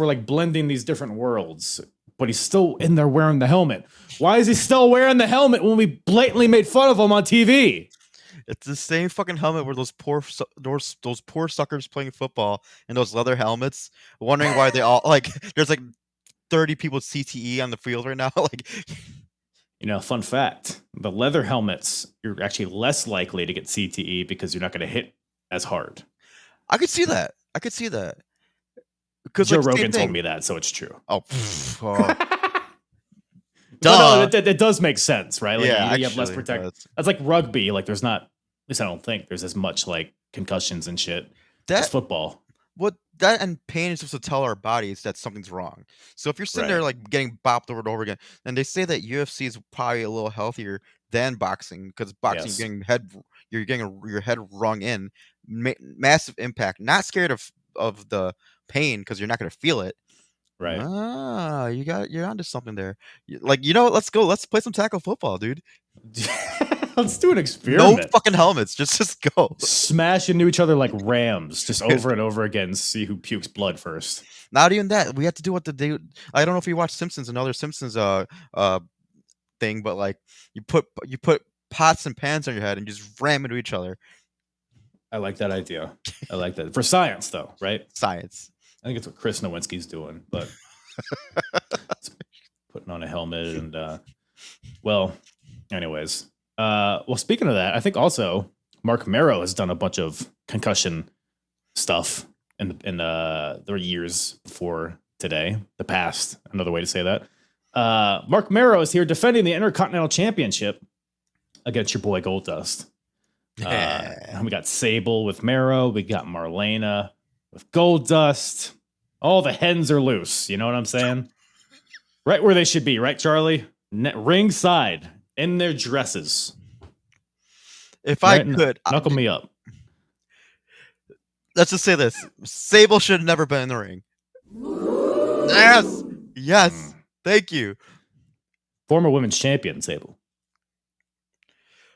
different worlds, but he's still in there wearing the helmet. Why is he still wearing the helmet when we blatantly made fun of him on TV? It's the same fucking helmet where those poor suckers playing football in those leather helmets, wondering why they all like. There's like 30 people with CTE on the field right now. Like, you know, fun fact: the leather helmets, you're actually less likely to get CTE because you're not going to hit as hard. I could see that. Because Joe Rogan told me that, so it's true. Oh, duh. No, it does make sense, right? Like, yeah, you have less protection. That's like rugby. Like, there's not. At least I don't think there's as much like concussions and shit as football. What that and pain is supposed to tell our bodies that something's wrong. So if you're sitting there like getting bopped over and over again, and they say that UFC is probably a little healthier than boxing because boxing you're getting your head rung in, massive impact. Not scared of the pain because you're not going to feel it. Right. You're onto something there. Like, you know what? Let's go. Let's play some tackle football, dude. Let's do an experiment. No fucking helmets. Just go. Smash into each other like rams, just over and over again. See who pukes blood first. Not even that. We have to do what they. I don't know if you watch Simpsons, another Simpsons thing, but like you put pots and pans on your head and just ram into each other. I like that idea. I like that for science, though. Right? Science. I think it's what Chris Nowinski's doing, but putting on a helmet and well, anyways. Well, speaking of that, I think also Mark Marrow has done a bunch of concussion stuff in the years before today, the past, another way to say that. Mark Marrow is here defending the Intercontinental Championship against your boy Goldust. We got Sable with Marrow, we got Marlena with Goldust. All the hens are loose, you know what I'm saying? Right where they should be, right, Charlie? Ringside. In their dresses. If I could knuckle me up. Let's just say this. Sable should have never been in the ring. Yes. Thank you. Former women's champion, Sable.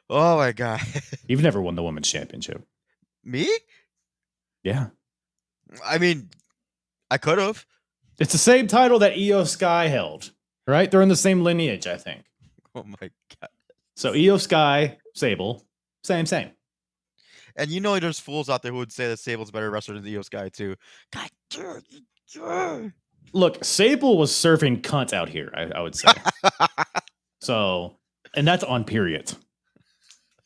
Oh my god. You've never won the women's championship. Me? Yeah. I mean, I could have. It's the same title that Io Sky held, right? They're in the same lineage, I think. Oh my god. So Io Sky, Sable, same. And you know there's fools out there who would say that Sable's a better wrestler than Io Sky too. God. Look, Sable was serving cunt out here, I would say. So, and that's on period.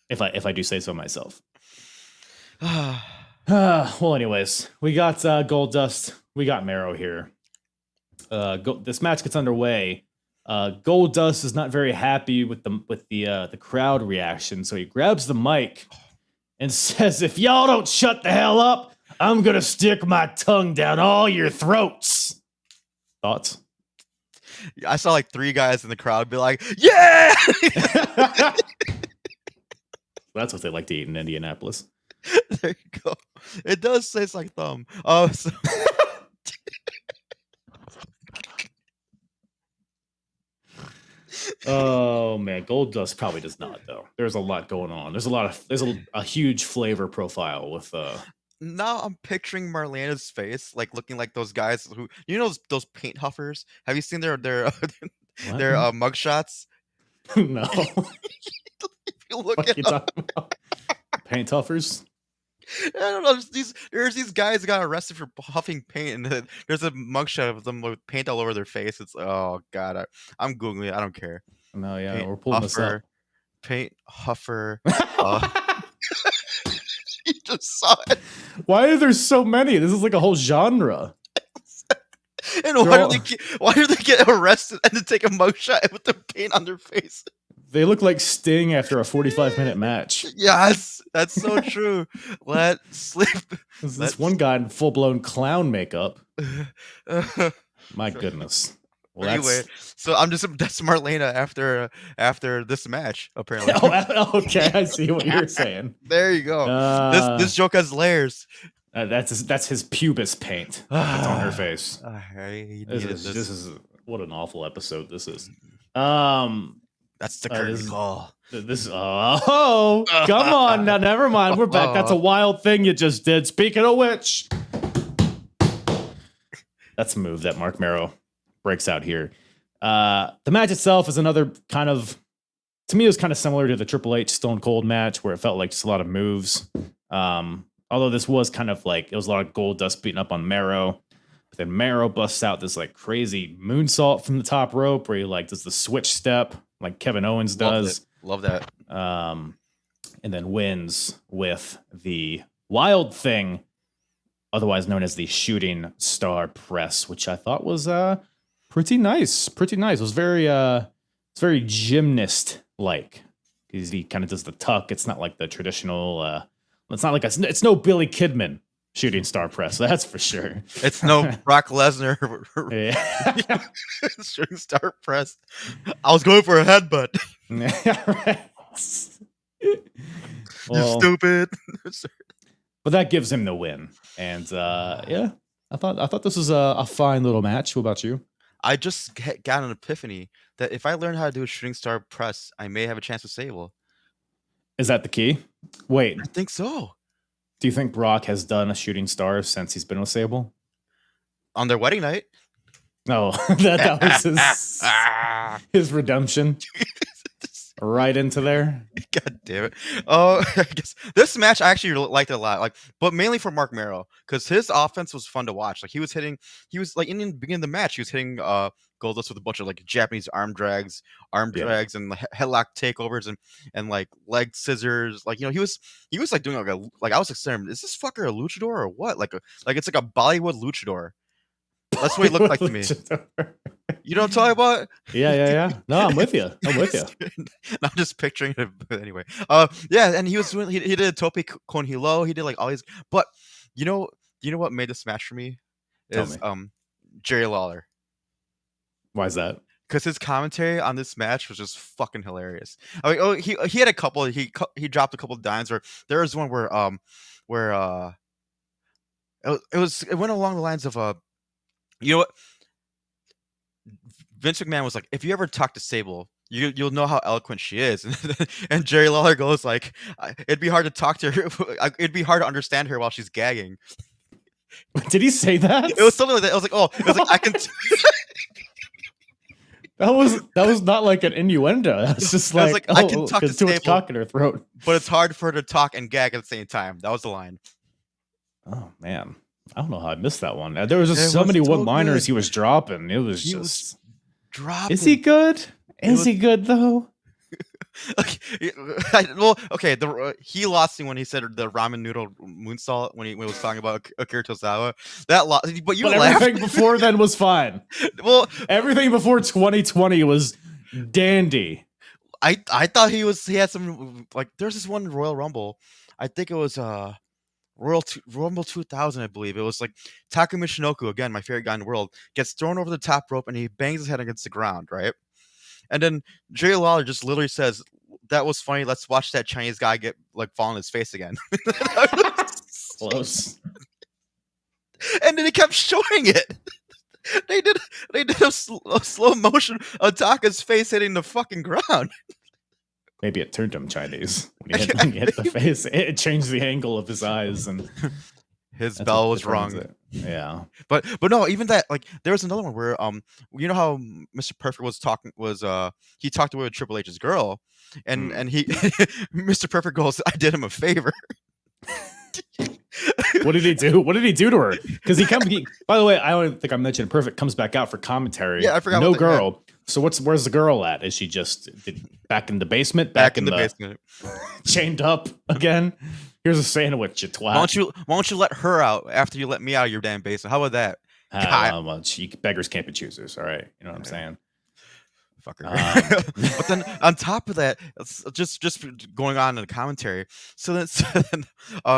If I do say so myself. Well, anyways, we got Goldust, we got Marrow here. This match gets underway. Goldust is not very happy with the crowd reaction, so he grabs the mic and says, "If y'all don't shut the hell up, I'm gonna stick my tongue down all your throats." Thoughts? I saw like 3 guys in the crowd be like, "Yeah!" That's what they like to eat in Indianapolis. There you go. It does taste like thumb. So oh man, Goldust probably does not though. There's a lot going on. There's a huge flavor profile with now I'm picturing Marlena's face, like looking like those guys who those paint huffers. Have you seen their What? their mugshots? No. If you look What are at you them, talking about? Paint toughlers? I don't know. There's these guys who got arrested for huffing paint, and then there's a mugshot of them with paint all over their face. It's oh god, I'm googling it. I don't care. No, yeah, Paint we're pulling this up. huffer, paint huffer. You just saw it. Why are there so many? This is like a whole genre. And why do they get arrested and then take a mugshot with the paint on their face? They look like Sting after a 45-minute match. Yes, that's so true. Let sleep. This one guy in full-blown clown makeup. My goodness. Well, Anyway, so that's Marlena after this match apparently. Oh, okay, I see what you're saying. There you go. This joke has layers. That's his pubis paint that's on her face. This is what an awful episode this is. That's the curtain call. Oh, come on now. Never mind. We're back. That's a wild thing you just did. Speaking of which, that's a move that Mark Merrow breaks out here. The match itself is another kind of, to me, it was kind of similar to the Triple H Stone Cold match where it felt like just a lot of moves. Although this was kind of like, it was a lot of gold dust beating up on Merrow. But then Merrow busts out this like crazy moonsault from the top rope where he like does the switch step like Kevin Owens does. Love that. And then wins with the Wild Thing, otherwise known as the Shooting Star Press, which I thought was pretty nice. Pretty nice. It was it's very gymnast like. He kind of does the tuck. It's not like the traditional. It's not like it's no Billy Kidman Shooting Star Press. That's for sure. It's no Brock Lesnar Shooting Star Press. I was going for a headbutt. You stupid. But that gives him the win. And yeah, I thought this was a fine little match. What about you? I just got an epiphany that if I learn how to do a Shooting Star Press, I may have a chance with Sable. Is that the key? Wait. I think so. Do you think Brock has done a Shooting Star since he's been with Sable? On their wedding night. No, that was his redemption. Right into there. God damn it. Oh, I guess this match I actually liked it a lot. Like, but mainly for Mark Merrow, because his offense was fun to watch. Like he was like in the beginning of the match, he was hitting Goldust with a bunch of like Japanese arm drags and headlock takeovers and like leg scissors. Like, he was like doing like I was like saying, is this fucker a luchador or what? Like it's like a Bollywood luchador. That's what he looked like to me. You know what I'm talking about? Yeah. No, I'm with you. I'm just picturing it. But anyway, yeah, and he did a tope con hilo. He did like all these. But you know what made this match for me is Jerry Lawler. Why is that? Because his commentary on this match was just fucking hilarious. I mean, he had a couple. He dropped a couple of dimes where there was one where it went along the lines of you know what? Vince McMahon was like, if you ever talk to Sable, you'll know how eloquent she is. And Jerry Lawler goes like, it'd be hard to talk to her. It'd be hard to understand her while she's gagging. Did he say that? It was something like that. I was like, I can. That was not like an innuendo. That's just like I can talk to too much cock in her throat. But it's hard for her to talk and gag at the same time. That was the line. Oh man, I don't know how I missed that one. There was just so many one-liners he was dropping. It was just dropping. Is he good? Is he good though? Well, okay. He lost me when he said the ramen noodle moonsault when he was talking about Akira Tozawa. That lost, but everything before then was fine. Well, everything before 2020 was dandy. I thought he had some like. There's this one Royal Rumble. I think it was Rumble 2000, I believe. It was like Taka Michinoku, again, my favorite guy in the world, gets thrown over the top rope and he bangs his head against the ground, right? And then Jerry Lawler just literally says, "That was funny. Let's watch that Chinese guy fall on his face again." Close. And then he kept showing it. They did a slow motion of Taka's face hitting the fucking ground. Maybe it turned him Chinese when he hit the face. It changed the angle of his eyes, and His That's bell what was determines rung. it. Yeah. But no, even that, like, there was another one where you know how Mr. Perfect he talked with Triple H's girl, and he Mr. Perfect goes, I did him a favor. What did he do? What did he do to her? Because by the way, I don't think I mentioned Perfect comes back out for commentary. Yeah, I forgot No about that, yeah. girl. So where's the girl at? Is she just back in the basement? Back in the basement. Chained up again? Here's a sandwich, you twat. Why don't you let her out after you let me out of your damn basement? How about that? God. Beggars can't be choosers. All right. You know what I'm saying? Fucker. But then on top of that, just going on in the commentary. So then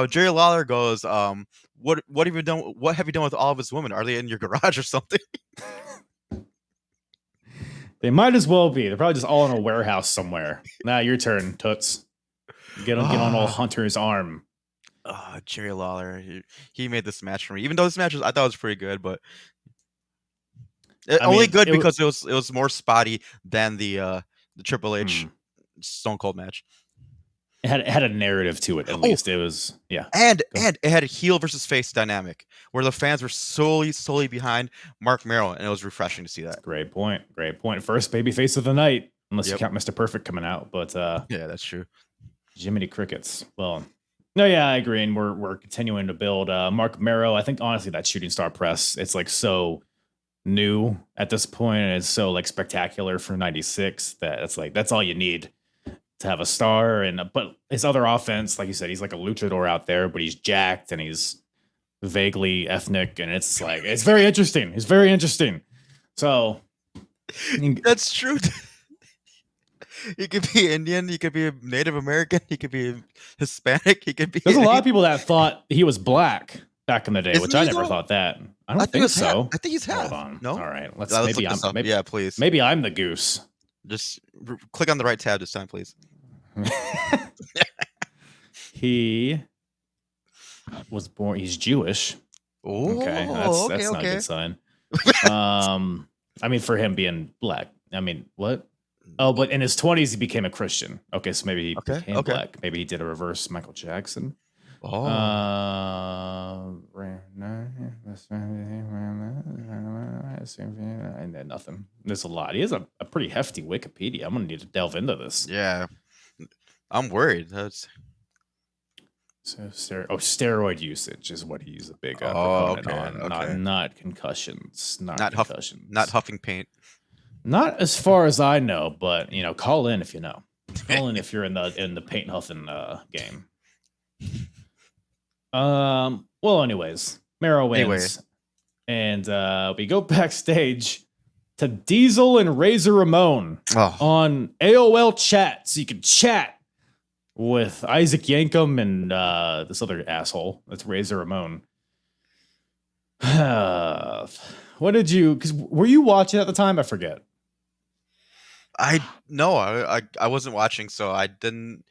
Jerry Lawler goes, what have you done? What have you done with all of his women? Are they in your garage or something? They might as well be. They're probably just all in a warehouse somewhere. Now your turn, Toots. Get on old Hunter's arm. Jerry Lawler. He made this match for me. Even though this match I thought was pretty good, but because it was more spotty than the Triple H Stone Cold match. It had a narrative to it, at least. It was, yeah. And it had a heel versus face dynamic where the fans were solely behind Mark Merrill, and it was refreshing to see that. Great point. First babyface of the night, unless you count Mr. Perfect coming out. But yeah, that's true. Jiminy Crickets. Well, no, yeah, I agree. And we're continuing to build Mark Merrill. I think honestly that Shooting Star Press, it's like so new at this point, and it's so like spectacular for 96 that it's like that's all you need to have a star. But his other offense, like you said, he's like a luchador out there, but he's jacked and he's vaguely ethnic, and it's like it's very interesting. It's very interesting. So that's true. He could be Indian, he could be Native American, he could be Hispanic, he could be. There's a lot of people that thought he was black back in the day, which I never thought that. I don't think so. I think he's half. Hold on. No? All right. Let's look this up. Yeah, please. Maybe I'm the goose. Just click on the right tab this time, please. He was born. He's Jewish. Oh, okay. That's not a good sign. I mean, for him being black. I mean, what? Oh, but in his 20s, he became a Christian. Okay, so maybe he became black. Maybe he did a reverse Michael Jackson. Oh. And then nothing. There's a lot. He has a pretty hefty Wikipedia. I'm gonna need to delve into this. Yeah, I'm worried. That's steroid usage is what he's a big proponent on. Okay. Not concussions. Not concussions. Not huffing paint. Not as far as I know, but call in if you know. Call in if you're in the paint huffing game. Well, anyways, Mero wins. And we go backstage to Diesel and Razor Ramon on AOL chat. So you can chat with Isaac Yankem and this other asshole. That's Razor Ramon. What did you, because were you watching at the time? I forget. I wasn't watching, so I didn't.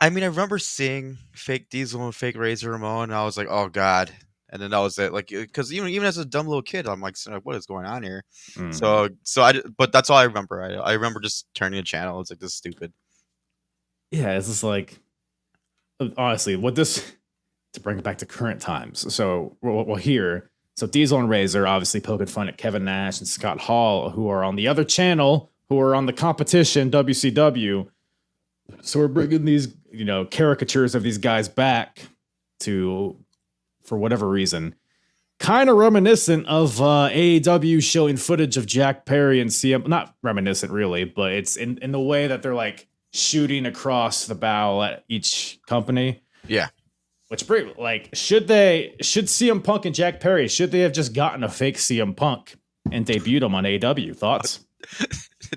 I mean, I remember seeing fake Diesel and fake Razor Ramon, and I was like, "Oh God!" And then that was it. Like, because even as a dumb little kid, I'm like, "What is going on here?" But that's all I remember. I remember just turning the channel. It's like, this is stupid. Yeah, it's just like, honestly, to bring it back to current times. So we'll hear. So Diesel and Razor obviously poking fun at Kevin Nash and Scott Hall, who are on the other channel, who are on the competition WCW. So we're bringing these, caricatures of these guys back to, for whatever reason, kind of reminiscent of AEW showing footage of Jack Perry and CM. Not reminiscent, really, but it's in the way that they're like shooting across the bow at each company. Yeah. Should CM Punk and Jack Perry, should they have just gotten a fake CM Punk and debuted him on AEW? Thoughts?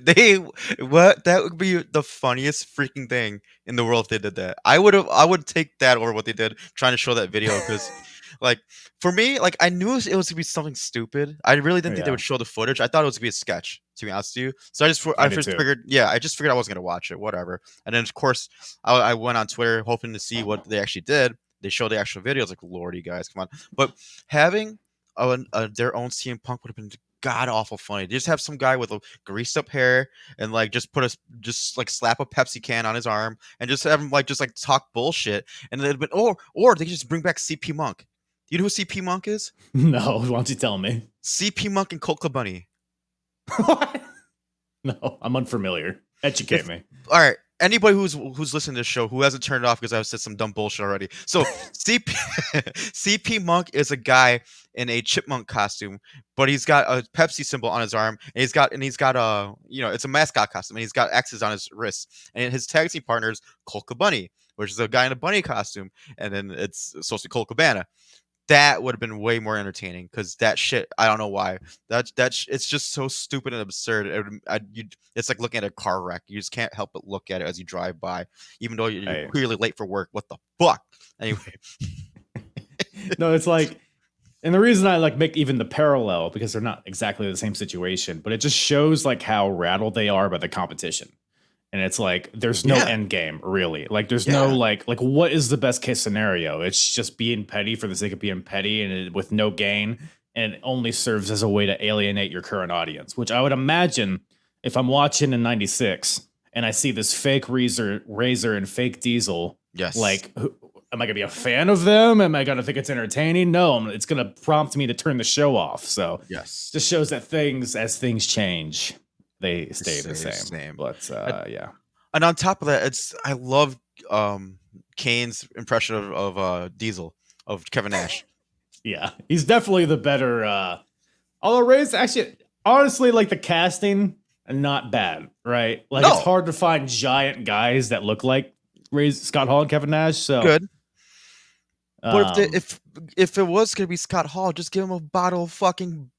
That would be the funniest freaking thing in the world if they did that. I would take that over what they did trying to show that video, because like for me, like I knew it was gonna be something stupid. I really didn't think they would show the footage. I thought it was gonna be a sketch, to be honest with you. So I just figured I wasn't gonna watch it, whatever. And then of course I went on Twitter hoping to see what they actually did. They showed the actual video. I was like, Lordy, guys, come on. But having their own CM Punk would have been god awful funny. They just have some guy with a greased up hair and like just slap a Pepsi can on his arm and just have him like talk bullshit, and they'd been or they could just bring back CP Monk. You know who CP Monk is? No, why don't you tell me? CP Monk and Coca Bunny. What? No, I'm unfamiliar. Educate me. All right. Anybody who's listening to this show who hasn't turned it off because I've said some dumb bullshit already. So CP Monk is a guy in a chipmunk costume, but he's got a Pepsi symbol on his arm, and he's got a it's a mascot costume, and he's got X's on his wrists. And his tag team partner is Coca Bunny, which is a guy in a bunny costume, and then it's supposed to be Colt Cabana. That would have been way more entertaining because that shit, I don't know why. It's just so stupid and absurd. It's like looking at a car wreck. You just can't help but look at it as you drive by, even though you're clearly late for work. What the fuck? Anyway. No, it's like, and the reason I like make even the parallel, because they're not exactly the same situation, but it just shows like how rattled they are by the competition. And it's like, there's no end game, really. Like, there's no, like, what is the best case scenario? It's just being petty for the sake of being petty and with no gain. And it only serves as a way to alienate your current audience, which I would imagine if I'm watching in 96 and I see this fake Razor and fake Diesel, like, am I going to be a fan of them? Am I going to think it's entertaining? No, it's going to prompt me to turn the show off. So, just shows that as things change, they stay the same. But yeah. And on top of that, I love Kane's impression of Diesel, of Kevin Nash. Yeah, he's definitely the better. Although Ray's actually, honestly, like the casting, not bad, right? Like it's hard to find giant guys that look like Scott Hall and Kevin Nash. So good. But if it was gonna be Scott Hall, just give him a bottle of fucking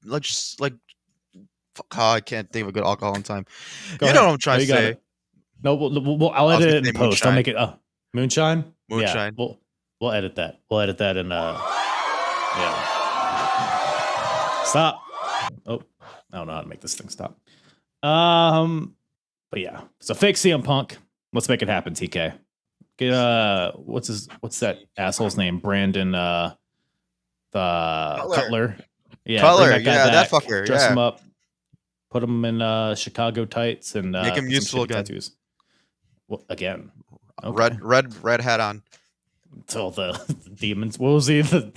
I can't think of a good alcohol in time. You know what I'm trying to say. No, I'll edit it in post. I'll make it moonshine. Moonshine. Yeah, we'll edit that. We'll edit that in yeah. Stop. Oh, I don't know how to make this thing stop. But yeah, so fake CM Punk. Let's make it happen, TK. Get what's that asshole's name? Brandon the Cutler. Yeah, Cutler. That fucker. Dress him up. Put him in Chicago tights and make him useful again. Tattoos. Well, again, okay. red hat on. Until the demons. What was he? The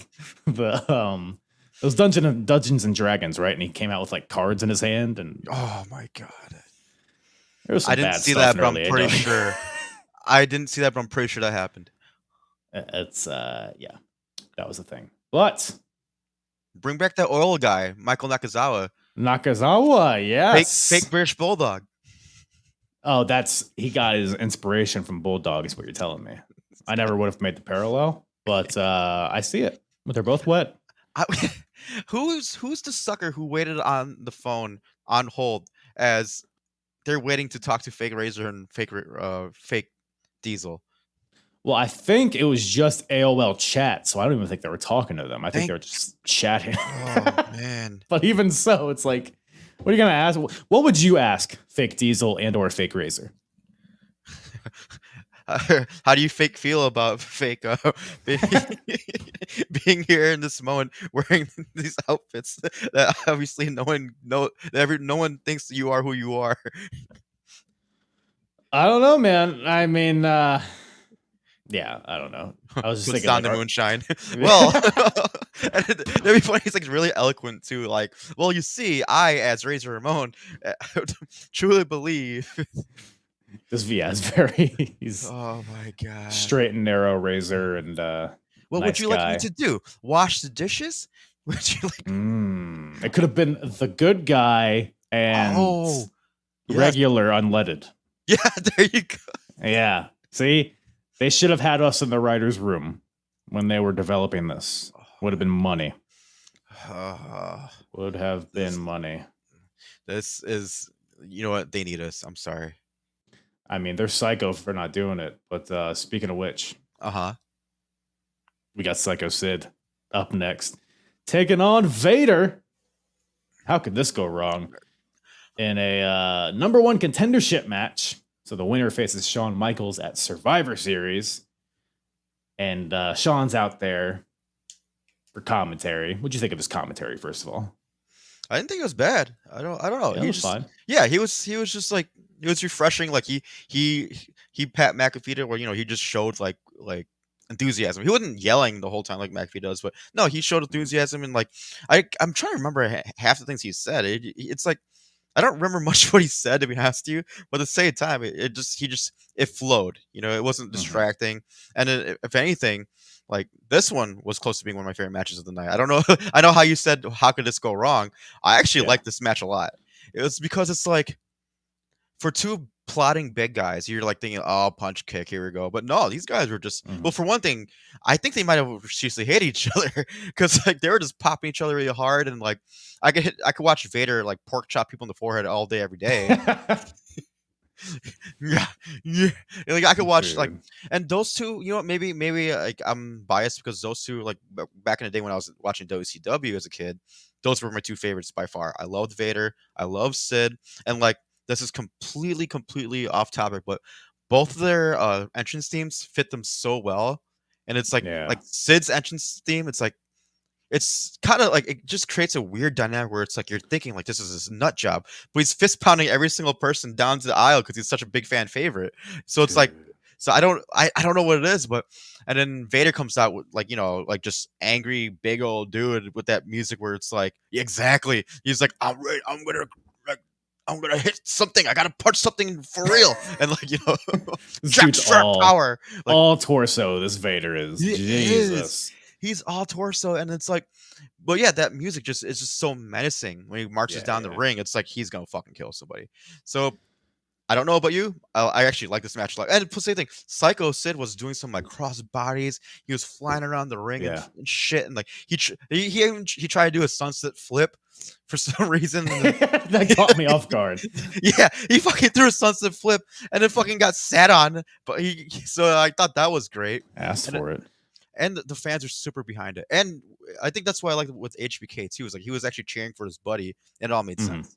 it was Dungeons and Dragons, right? And he came out with like cards in his hand, and oh my god, I didn't see that, but I'm pretty sure. I didn't see that, but I'm pretty sure that happened. It's yeah, that was the thing. But bring back that oil guy, Michael Nakazawa. Nakazawa, yes. Fake British Bulldog. Oh, he got his inspiration from Bulldog, is what you're telling me. I never would have made the parallel, but I see it. But they're both wet. Who's the sucker who waited on the phone on hold as they're waiting to talk to fake Razor and fake Diesel? Well, I think it was just AOL chat, so I don't even think they were talking to them. I think they were just chatting. Oh, man. But even so, it's like, what are you going to ask? What would you ask fake Diesel and or fake Razor? How do you feel about fake being here in this moment wearing these outfits that obviously no one thinks you are who you are? I don't know, man. I mean, yeah, I don't know. I was just thinking down the moonshine. Well, that'd be funny. He's like really eloquent too. Like, well, you see, I, as Razor Ramon, truly believe. This VS very. He's oh my god, straight and narrow Razor and. What would you like me to do? Wash the dishes? Would you like? It could have been the good guy and regular unleaded. Yeah, there you go. Yeah, see. They should have had us in the writer's room when they were developing this. Would have been money. Would have been money. This is, you know what? They need us. I'm sorry. I mean, they're psycho for not doing it. But speaking of which, we got Psycho Sid up next, taking on Vader. How could this go wrong? In a number one contendership match. So the winner faces Shawn Michaels at Survivor Series. And Shawn's out there for commentary. What'd you think of his commentary, first of all? I didn't think it was bad. I don't know. Yeah, he was fine. Yeah, he was just like, it was refreshing. Like he Pat McAfee, where he just showed like enthusiasm. He wasn't yelling the whole time like McAfee does, but no, he showed enthusiasm. And like I'm trying to remember half the things he said. It's like I don't remember much what he said, to be honest with you, but at the same time, it flowed. You know, it wasn't distracting. And if anything, like this one was close to being one of my favorite matches of the night. I don't know. I know how you said how could this go wrong. I actually like this match a lot. It was because it's like for two plotting big guys, you're like thinking, oh, punch kick, here we go. But no, these guys were just well, for one thing, I think they might have seriously hated each other because like they were just popping each other really hard, and like I could watch Vader like pork chop people in the forehead all day, every day. yeah. Like I could watch like, and those two, you know, maybe like I'm biased because those two, like back in the day when I was watching WCW as a kid, those were my two favorites by far. I loved Vader, I love Sid, and like this is completely off topic, but both of their entrance themes fit them so well, and it's like Sid's entrance theme. It's kind of like it just creates a weird dynamic where it's like you're thinking like this is his nut job, but he's fist pounding every single person down to the aisle because he's such a big fan favorite. So it's like, so I don't know what it is, but and then Vader comes out with like, you know, like just angry big old dude with that music where it's like exactly he's like I'm gonna hit something. I gotta punch something for real, and like, you know, Jack Sharp power, like, all torso. This Vader is Jesus. He's all torso, and it's like, but yeah, that music is just so menacing when he marches down the ring. It's like he's gonna fucking kill somebody. So I don't know about you. I actually like this match a lot. And same thing, Psycho Sid was doing some like cross bodies. He was flying around the ring and shit, and like he tried to do a sunset flip for some reason. That caught me off guard. Yeah, he fucking threw a sunset flip and then fucking got sat on. But so I thought that was great. Asked for it. And the fans are super behind it. And I think that's why I like it with HBK too. Like he was actually cheering for his buddy, and it all made sense.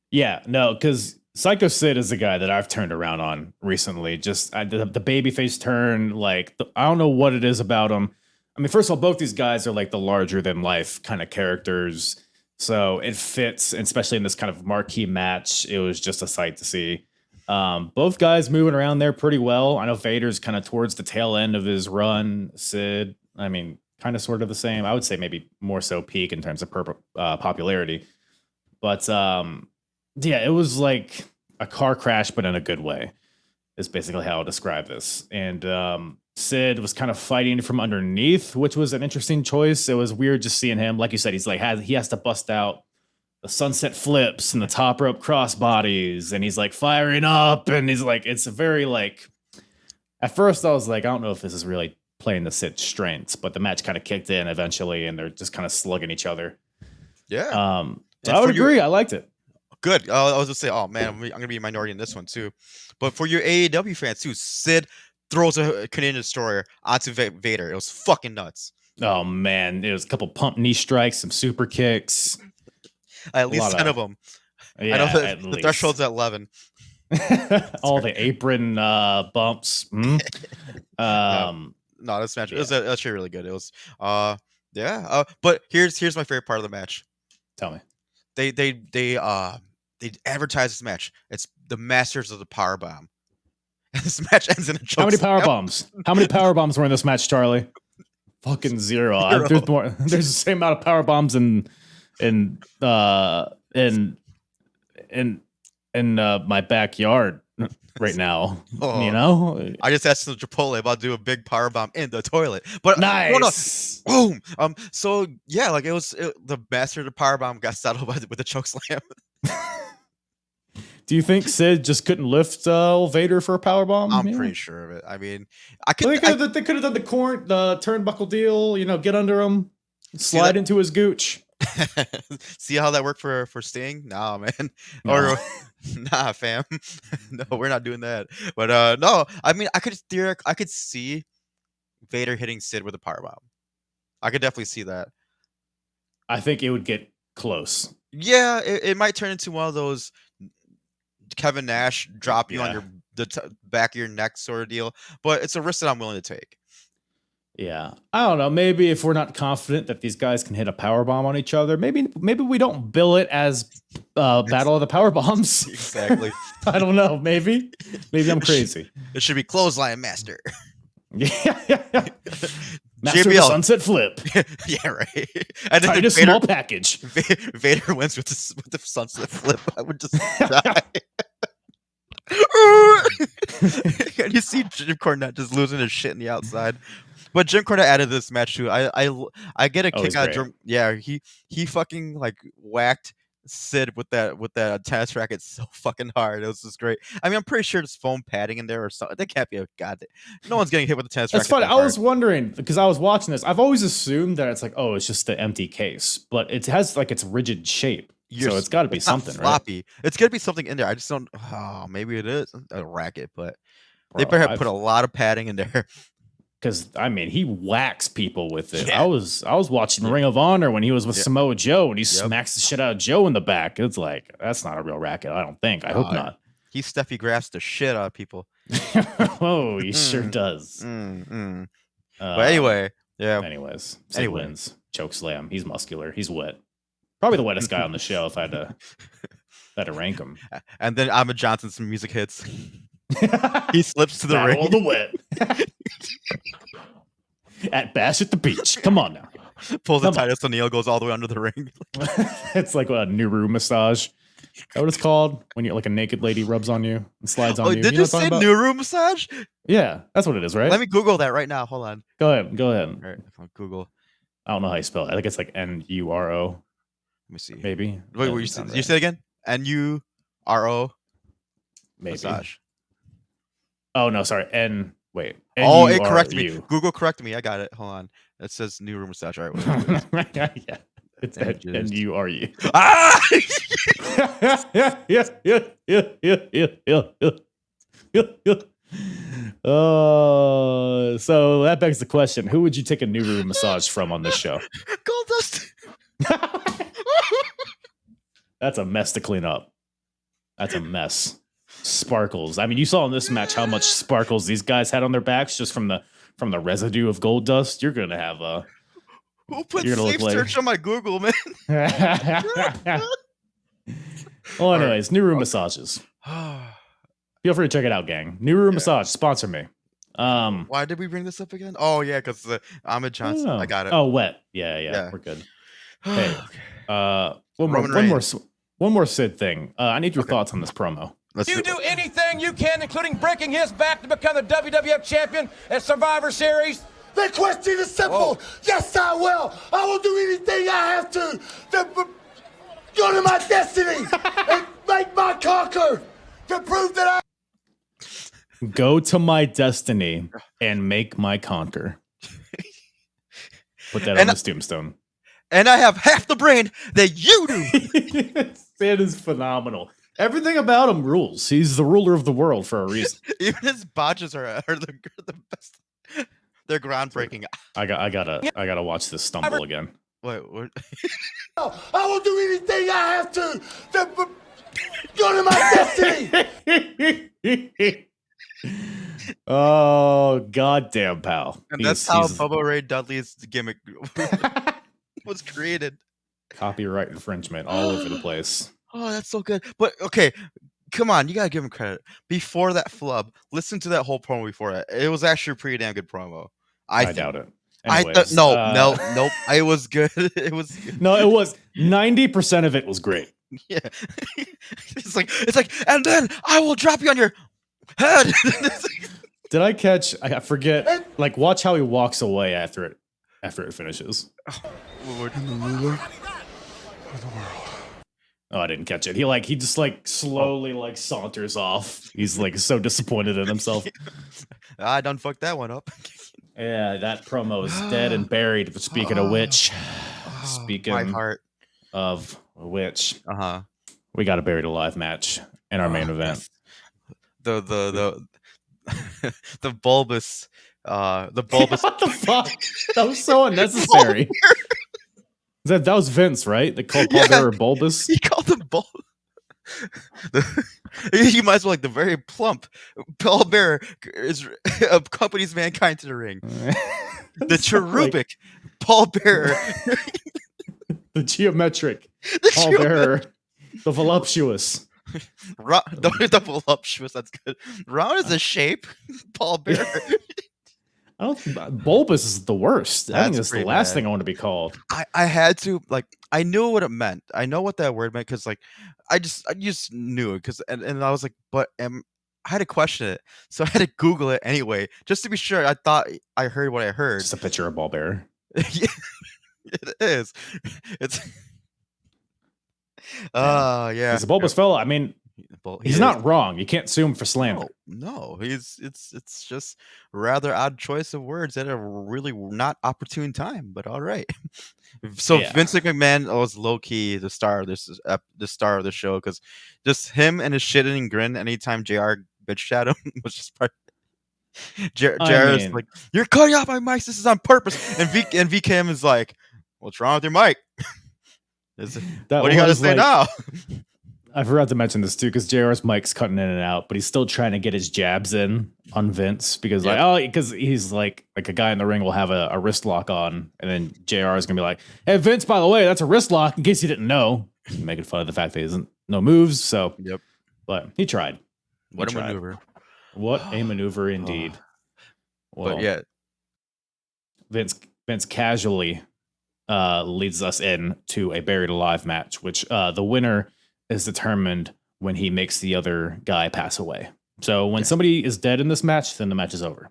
Yeah, no, because Psycho Sid is the guy that I've turned around on recently. Just the babyface turn, like I don't know what it is about him. I mean, first of all, both these guys are like the larger than life kind of characters, so it fits. And especially in this kind of marquee match, it was just a sight to see. Both guys moving around there pretty well. I know Vader's kind of towards the tail end of his run. Sid, I mean, kind of sort of the same. I would say maybe more so peak in terms of popularity. But yeah, it was like a car crash, but in a good way, is basically how I'll describe this. And Sid was kind of fighting from underneath, which was an interesting choice. It was weird just seeing him. Like you said, he's like, he has to bust out the sunset flips and the top rope cross bodies, and he's like firing up, and he's like, it's a very like, at first I was like, I don't know if this is really playing the Sid's strengths, but the match kind of kicked in eventually, and they're just kind of slugging each other. Yeah. So I would agree. I liked it. Good. I was just say, oh man, I'm gonna be a minority in this one too. But for your AEW fans too, Sid throws a Canadian Destroyer onto Vader. It was fucking nuts. Oh man, it was a couple pump knee strikes, some super kicks. At least 10 of them. Yeah, I know the threshold's at 11. All the apron bumps. No, this match it was actually really good. It was but here's my favorite part of the match. Tell me. They advertise this match. It's the Masters of the Powerbomb. And this match ends in a choke. How many power bombs? How many power bombs were in this match, Charlie? Fucking zero. There's the same amount of power bombs in my backyard right now. You know, I just asked the Chipotle about to do a big power bomb in the toilet, but nice. Boom. So yeah, like the master of the power bomb got settled with a choke slam. Do you think Sid just couldn't lift Vader for a power bomb? I'm pretty sure of it. I mean, they could have done the turnbuckle deal. You know, get under him, slide into his gooch. See how that worked for Sting? Nah, man. No. Or nah, fam. No, we're not doing that. But no, I mean, I could see Vader hitting Sid with a powerbomb. I could definitely see that. I think it would get close. Yeah, it might turn into one of those Kevin Nash drop you on the back of your neck sort of deal. But it's a risk that I'm willing to take. Yeah, I don't know. Maybe if we're not confident that these guys can hit a power bomb on each other, maybe we don't bill it as Battle of the Power Bombs. Exactly. I don't know. Maybe I'm crazy. It should be Clothesline Master. Yeah. Master of the JBL. Sunset Flip. Yeah, right. And then Tightest small package. Vader wins with the sunset flip. I would just die. And you see Jim Cornette just losing his shit in the outside. But Jim Cornette added this match too. I get a Oh, kick he's out of great. Jim. Yeah, he fucking like whacked Sid with that tennis racket so fucking hard. It was just great. I mean, I'm pretty sure there's foam padding in there or something. That can't be a god. No one's getting hit with a tennis That's racket. funny. That I was hard. wondering because I was watching this. I've always assumed that it's like, oh, it's just the empty case, but it has like its rigid shape. So it's got to be It's not something, right? floppy. It's gonna be something in there. I just don't. Oh, maybe it is a racket, but they Bro, better have put a lot of padding in there. Because I mean, he whacks people with it. Yeah. I was watching Ring of Honor when he was with Yeah. Samoa Joe, and he Yep. smacks the shit out of Joe in the back. It's like that's not a real racket. I don't think. I hope not. He Steffi grabs the shit out of people. Oh, he sure does. But anyway, yeah. Anyways, Sid wins. Choke slam. He's muscular. He's wet. Probably the wettest guy on the show if I had to rank him. And then Ahmed Johnson, some music hits. He slips to the ring. All the wet. At Bash at the Beach. Come on now. Pulls the Come on. Titus O'Neil, goes all the way under the ring. It's like a Nuru massage. Is that what it's called? When you're like a naked lady rubs on you and slides on you. Did know you what I'm say talking about? Nuru massage? Yeah, that's what it is, right? Let me Google that right now. Hold on. Go ahead. All right, I'll Google. I don't know how you spell it. I think it's like Nuro, Let me see. maybe. Wait, what you said? You said again? Nuro maybe. massage. Oh no, sorry. Wait. Oh, it corrected me. N-U-R-U. Google corrected me. I got it. Hold on. It says Nuru massage. All right. Yeah. It's N-U-R-U. Ah! Yeah. So that begs the question: who would you take a Nuru massage from on this show? Goldust. That's a mess to clean up. That's a mess. Sparkles. I mean, you saw in this match how much sparkles these guys had on their backs just from the residue of gold dust. You're gonna have a. Who put You're gonna safe look like- search on my Google, man? Well, anyways, Nuru massages. Feel free to check it out, gang. Nuru massage, sponsor me. Why did we bring this up again? Oh yeah, because Ahmed Johnson. I got it. Oh, wet. Yeah, Yeah. we're good. Hey, Okay. one more Sid thing. I need your thoughts on this promo. Let's You do anything you can, including breaking his back to become the WWF champion at Survivor Series? The question is simple. Yes, I will. I will do anything I have to go to my destiny and make my conquer to prove that I. Go to my destiny and make my conquer. Put that on his tombstone. And I have half the brain that you do. Sid is phenomenal. Everything about him rules. He's the ruler of the world for a reason. Even his botches are the best. They're groundbreaking. I gotta watch this stumble again. Wait, what? I will do anything I have to go to my destiny. Oh, goddamn, pal. And that's how Bubba Ray Dudley's gimmick was created. Copyright infringement all over the place. Oh, that's so good. But okay, come on, you gotta give him credit. Before that flub, listen to that whole promo before that. It was actually a pretty damn good promo. I doubt it. Anyways, nope. It was good. It was good. No, it was 90% of it was great. Yeah. It's like, and then I will drop you on your head. Did I catch? I forget. Like, watch how he walks away after it finishes. Oh, I didn't catch it. He just slowly saunters off. He's like so disappointed in himself. I done fucked that one up. Yeah, that promo is dead and buried. Speaking of which, My heart. of which, Uh-huh. we got a buried alive match in our main event. The bulbous the bulbous What the fuck? That was so unnecessary. That was Vince, right? They called Paul Bearer bulbous. He called him bulb. You might as well the very plump Paul Bearer accompanies mankind to the ring. The cherubic Paul Bearer. The geometric Paul Bearer. The voluptuous. The voluptuous, that's good. Round as a shape, Paul Bearer. I don't think bulbous is the worst. I think That's that's the pretty last bad. thing I want to be called. I had to like I knew what it meant. I know what that word meant because like I just knew it because and I was like, but I had to question it, so I had to Google it anyway just to be sure. I thought I heard what I heard. Just a picture of ball bearer. Yeah, it is. It's yeah. He's a bulbous fella. I mean, Well, he's not wrong. You can't sue him for slander. No, it's just a rather odd choice of words at a really not opportune time, but all right. So Yeah. Vince McMahon was low key the star of the star of the show because just him and his shit-eating grin anytime JR bitched at him was just part. JR is mean- like, "You're cutting off my mics. This is on purpose." And VKM is like, "What's wrong with your mic? What do you got to say now?" I forgot to mention this too, because JR's mic's cutting in and out, but he's still trying to get his jabs in on Vince because because he's like a guy in the ring will have a wrist lock on, and then JR is gonna be like, "Hey Vince, by the way, that's a wrist lock." In case you didn't know, making fun of the fact that he doesn't no moves. So Yep. But he tried. What a maneuver! What a maneuver indeed. Well, But yeah, Vince casually leads us in to a buried alive match, which the winner is determined when he makes the other guy pass away. So when somebody is dead in this match, then the match is over.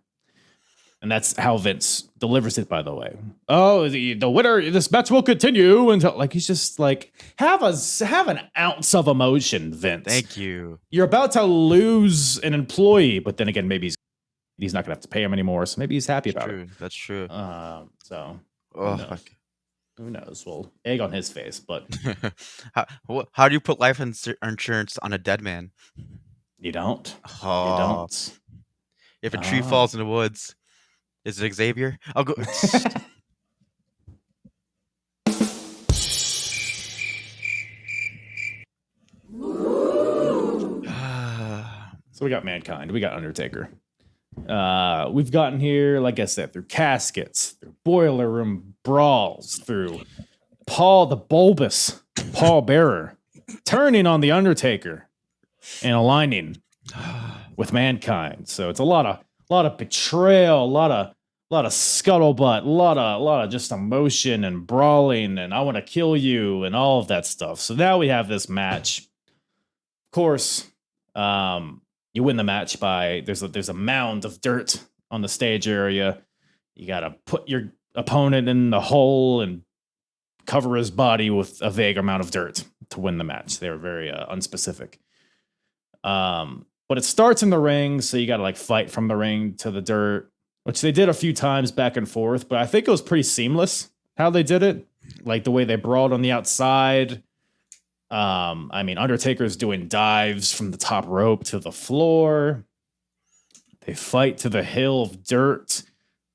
And that's how Vince delivers it, by the way. Oh, the winner, this match will continue until like he's just like have an ounce of emotion, Vince. thank you. You're about to lose an employee, but then again, maybe he's not gonna have to pay him anymore, so maybe he's happy about it. That's true. So Oh, knows? Who knows? Well, egg on his face, but how do you put life insurance on a dead man? you don't. Oh, You don't. if a tree falls in the woods, is it Xavier? I'll go. So we got Mankind. We got Undertaker. We've gotten here, like I said, through caskets, through boiler room brawls, through Paul the bulbous Paul Bearer turning on the Undertaker and aligning with Mankind. So it's a lot of betrayal, a lot of scuttlebutt, a lot of just emotion and brawling, and I want to kill you and all of that stuff. So now we have this match. Of course, you win the match by there's a mound of dirt on the stage area. You gotta put your opponent in the hole and cover his body with a vague amount of dirt to win the match. They're very unspecific. But it starts in the ring, so you gotta like fight from the ring to the dirt, which they did a few times back and forth, but I think it was pretty seamless how they did it. Like the way they brawled on the outside. I mean, Undertaker's doing dives from the top rope to the floor. They fight to the hill of dirt.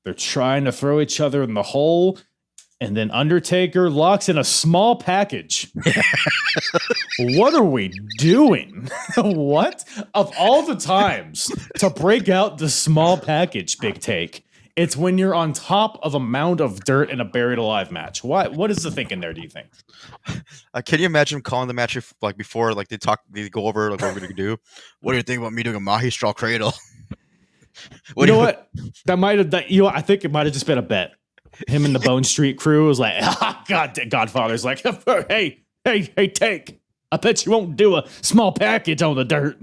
They're trying to throw each other in the hole. And then Undertaker locks in a small package. What are we doing? What? Of all the times to break out the small package, Big Take, it's when you're on top of a mound of dirt in a buried alive match. What is the thinking there, do you think? Can you imagine calling the match like before, like they go over like what we're gonna do? What do you think about me doing a Mahi straw cradle? You know what? I think it might have just been a bet. Him and the Bone Street crew was like, Godfather's like, hey, take. I bet you won't do a small package on the dirt.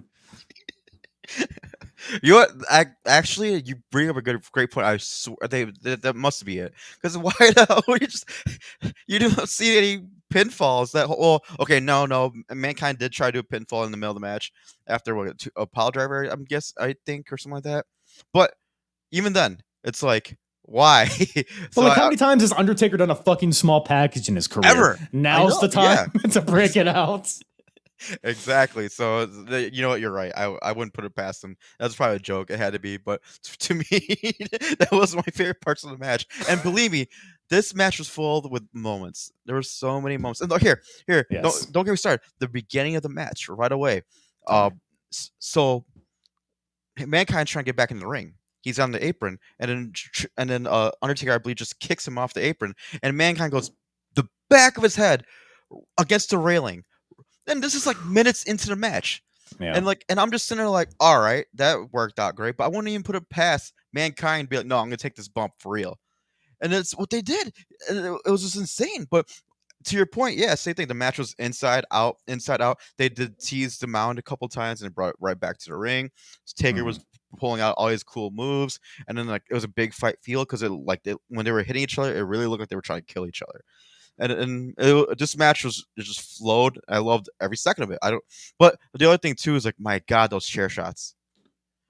You know what? Actually, you bring up a great point. I swear that must be it. Because why the hell you don't see any pinfalls? No. Mankind did try to do a pinfall in the middle of the match after a pile driver, I think, or something like that. But even then, it's like, why? Well, how many times has Undertaker done a fucking small package in his career? Ever. Now's the time to break it out. Exactly. So you know what? You're right. I wouldn't put it past him. That's probably a joke. It had to be, but to me, that was my favorite parts of the match. And believe me, this match was full with moments. There were so many moments. And here, Yes. don't get me started. The beginning of the match, right away. So Mankind's trying to get back in the ring. He's on the apron, and then Undertaker, I believe, just kicks him off the apron, and Mankind goes the back of his head against the railing. And this is like minutes into the match. Yeah. And I'm just sitting there like, all right, that worked out great. But I wouldn't even put it past Mankind be like, no, I'm gonna take this bump for real. And it's what they did. And it was just insane. But to your point, yeah, same thing. The match was inside out, inside out. They did tease the mound a couple times and brought it right back to the ring. Taker was pulling out all his cool moves, and then like it was a big fight feel because when they were hitting each other, it really looked like they were trying to kill each other. This match it just flowed. I loved every second of it. But the other thing too is like, my God, those chair shots.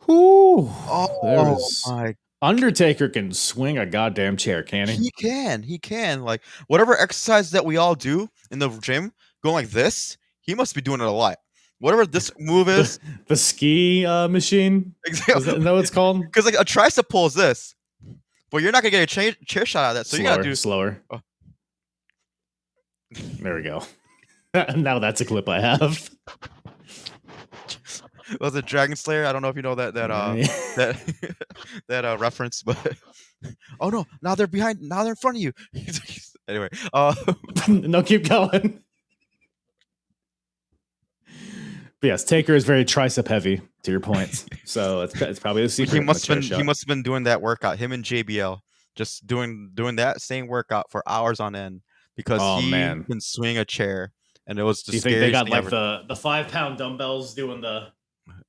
Whew. Oh my! Undertaker can swing a goddamn chair, can he? He can. Like whatever exercise that we all do in the gym, going like this, he must be doing it a lot. Whatever this move is, the ski machine. exactly. Is that what it's called? Because like a tricep pull is this, but you're not gonna get a chair shot out of that. So you gotta do slower. Oh. There we go. Now that's a clip I have. Was it Dragon Slayer? I don't know if you know that that reference, but oh no, now they're behind, now they're in front of you. Anyway, no, keep going. But yes, Taker is very tricep heavy, to your point. So it's probably the secret. He must have been doing that workout. Him and JBL just doing that same workout for hours on end because he can swing a chair, and it was just. Do you think they got like the 5-pound dumbbells doing the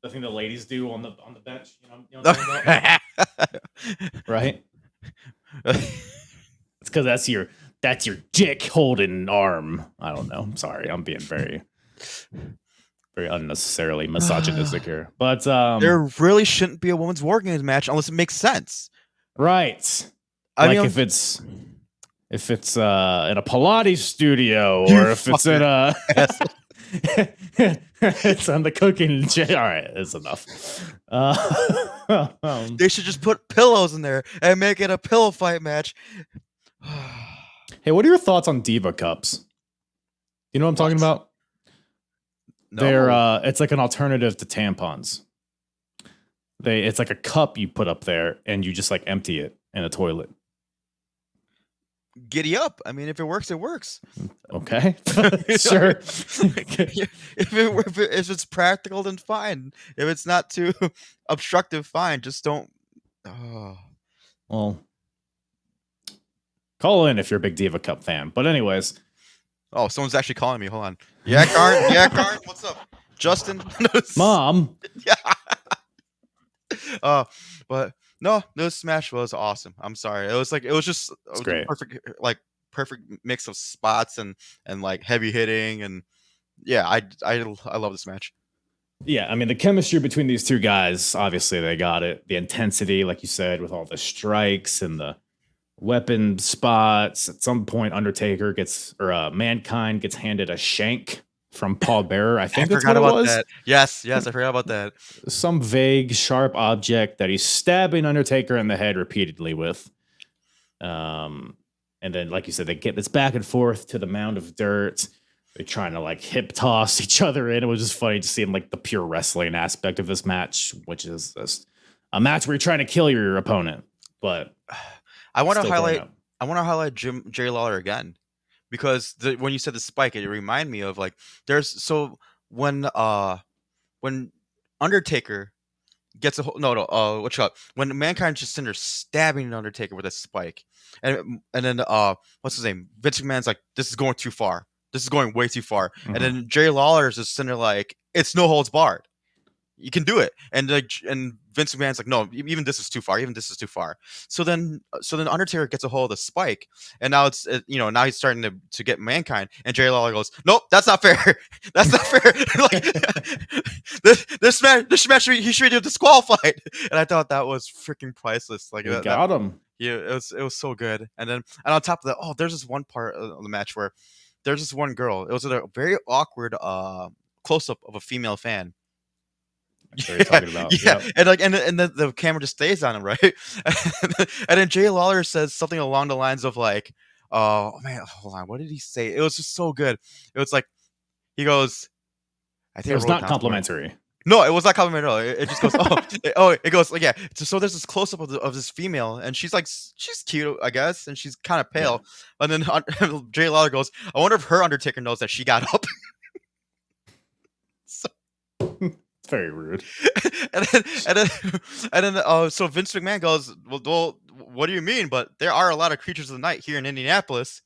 thing the ladies do on the bench? You know what I'm talking about? Right. It's because that's your dick holding arm. I don't know. I'm sorry, I'm being very unnecessarily misogynistic here, but there really shouldn't be a women's war games match unless it makes sense, right? I like mean, if it's in a Pilates studio, or if it's in a it's on the cooking chair. All right, it's enough. They should just put pillows in there and make it a pillow fight match. Hey, what are your thoughts on Diva Cups? You know what I'm talking about? No. They're it's like an alternative to tampons. It's like a cup you put up there and you just like empty it in a toilet. Giddy up. I mean, if it works, it works. Okay. Sure. if it's practical, then fine. If it's not too obstructive, fine. Just don't. Oh. Well, call in if you're a big Diva Cup fan. But anyways. Oh, someone's actually calling me. Hold on. Yeah, Karn. Yeah, Karn. What's up, Justin? Mom. Yeah. But no, this smash was awesome. I'm sorry. It was just great. Perfect mix of spots and like heavy hitting, and yeah, I love this match. Yeah, I mean the chemistry between these two guys, obviously they got it. The intensity, like you said, with all the strikes and the weapon spots. At some point, Undertaker Mankind gets handed a shank from Paul Bearer. I think that's what it was. That. Yes, I forgot about that. Some vague, sharp object that he's stabbing Undertaker in the head repeatedly with. And then, like you said, they get this back and forth to the mound of dirt. They're trying to like hip toss each other in. It was just funny to see like the pure wrestling aspect of this match, which is just a match where you're trying to kill your opponent. But I want to highlight Jerry Lawler again, because when you said the spike, it reminded me of like when Undertaker gets when Mankind just sitting there stabbing Undertaker with a spike, and then what's his name, Vince McMahon's like, this is going too far, this is going way too far, and then Jerry Lawler is just sitting there like, it's no holds barred. You can do it, and Vince McMahon's like, no, even this is too far. Even this is too far. So then Undertaker gets a hold of the spike, and now now he's starting to get Mankind, and Jerry Lawler goes, nope, that's not fair. That's not fair. Like this match he should be disqualified. And I thought that was freaking priceless. Like got him. Yeah, it was so good. And on top of that, there's this one part of the match where there's this one girl. It was a very awkward close up of a female fan. Talking about. Yeah, yep. and the camera just stays on him, right? And then Jay Lawler says something along the lines of like, "Oh man, hold on, what did he say?" It was just so good. It was like, he goes, "I think it was not complimentary." No, it was not complimentary. It just goes, it goes like, yeah. So there's this close up of this female, and she's cute, I guess, and she's kind of pale. Yeah. And then Jay Lawler goes, "I wonder if her Undertaker knows that she got up." Very rude. So Vince McMahon goes, well, what do you mean? But there are a lot of creatures of the night here in Indianapolis.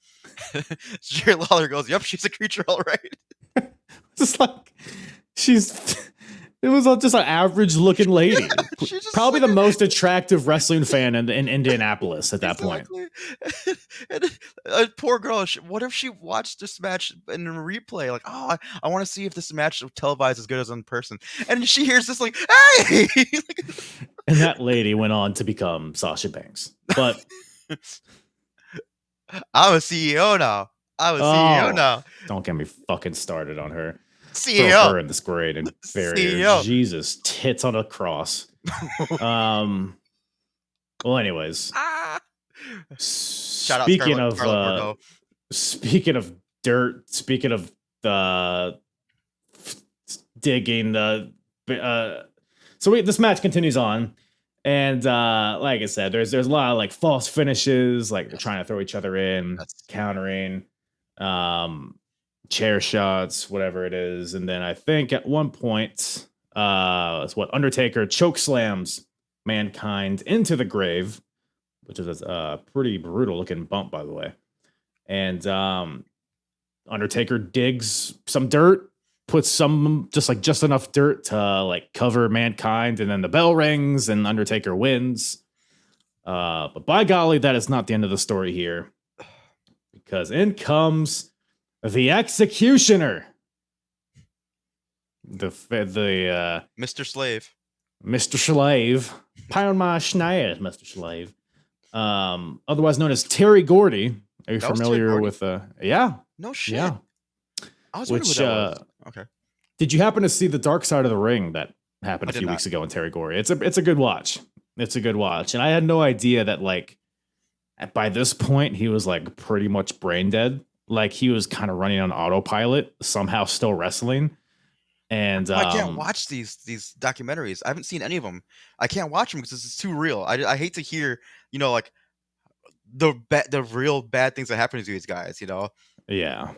Jerry Lawler goes, yep, she's a creature, all right. Just like it was just an average looking lady. Probably the most attractive wrestling fan in Indianapolis at that point. And a poor girl, what if she watched this match in a replay? Like, oh, I want to see if this match televised as good as in person. And she hears this like, hey! And that lady went on to become Sasha Banks. But I'm a CEO now. Don't get me fucking started on her. CEO. Throw her in this grade and bury CEO. her. Jesus, tits on a cross. Well, anyways. Shout out speaking Scarlett speaking of dirt, speaking of digging this match continues on. And like I said, there's a lot of like false finishes, like they're trying to throw each other in, countering, chair shots, whatever it is. And then I think at one point, it's what Undertaker choke slams Mankind into the grave, which is a pretty brutal looking bump, by the way. And Undertaker digs some dirt, puts some just enough dirt to like cover Mankind, and then the bell rings and Undertaker wins. But by golly, that is not the end of the story here, because in comes the Executioner, the Mr. Slave, pound my schneid, Mr. Slave, otherwise known as Terry Gordy. Are you familiar with? Yeah, no shit. Yeah, I was wondering what that was. Okay. Did you happen to see the Dark Side of the Ring that happened a few weeks ago in Terry Gordy? It's a good watch. It's a good watch, and I had no idea that like by this point he was like pretty much brain dead. Like he was kind of running on autopilot, somehow still wrestling. And I can't watch these documentaries. I haven't seen any of them. I can't watch them because it's too real. I hate to hear, like the real bad things that happen to these guys. Yeah.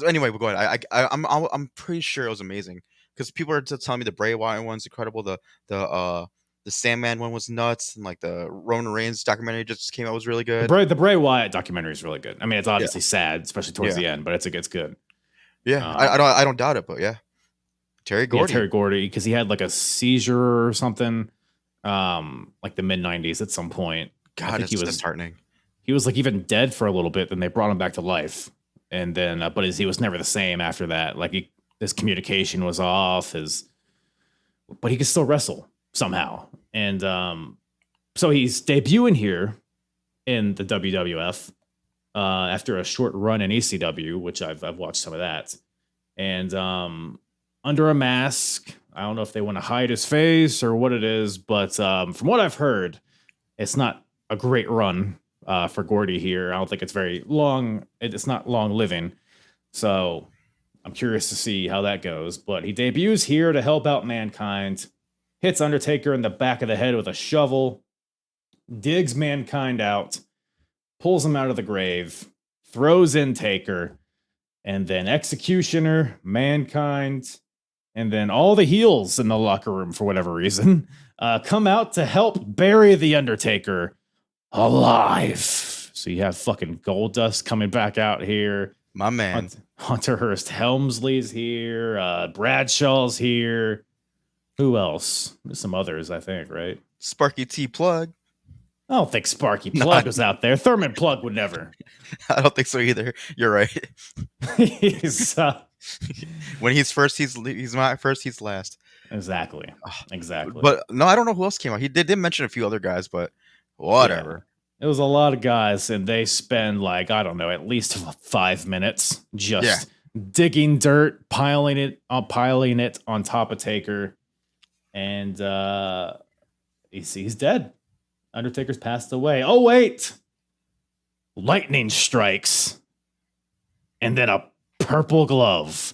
Anyway, we're going. I'm pretty sure it was amazing because people are telling me the Bray Wyatt one's incredible. The Sandman one was nuts, and like the Roman Reigns documentary just came out was really good. The Bray Wyatt documentary is really good. I mean, it's obviously sad, especially towards the end, but it's good. Yeah, I don't doubt it, but yeah, Terry Gordy, because he had like a seizure or something, like the mid '90s at some point. God, I think he was disheartening. He was like even dead for a little bit, then they brought him back to life, and then but he was never the same after that. Like his communication was off, but he could still wrestle somehow. And so he's debuting here in the WWF after a short run in ECW, which I've watched some of that. And under a mask, I don't know if they want to hide his face or what it is, but from what I've heard, it's not a great run for Gordy here. I don't think it's very long. It's not long living. So I'm curious to see how that goes. But he debuts here to help out Mankind. Hits Undertaker in the back of the head with a shovel, digs Mankind out, pulls him out of the grave, throws in Taker, and then Executioner, Mankind, and then all the heels in the locker room, for whatever reason, come out to help bury the Undertaker alive. So you have fucking Goldust coming back out here. My man. Hunter Hearst Helmsley's here. Bradshaw's here. Who else? There's some others, I think, right? Sparky T Plug. I don't think Sparky Plug was out there. Thurman Plug would never. I don't think so either. You're right. He's, when he's first, he's not first, he's last. Exactly. But no, I don't know who else came out. He did mention a few other guys, but whatever. Yeah. It was a lot of guys, and they spend like, I don't know, at least 5 minutes just digging dirt, piling it on top of Taker. And he's dead. Undertaker's passed away. Oh, wait. Lightning strikes. And then a purple glove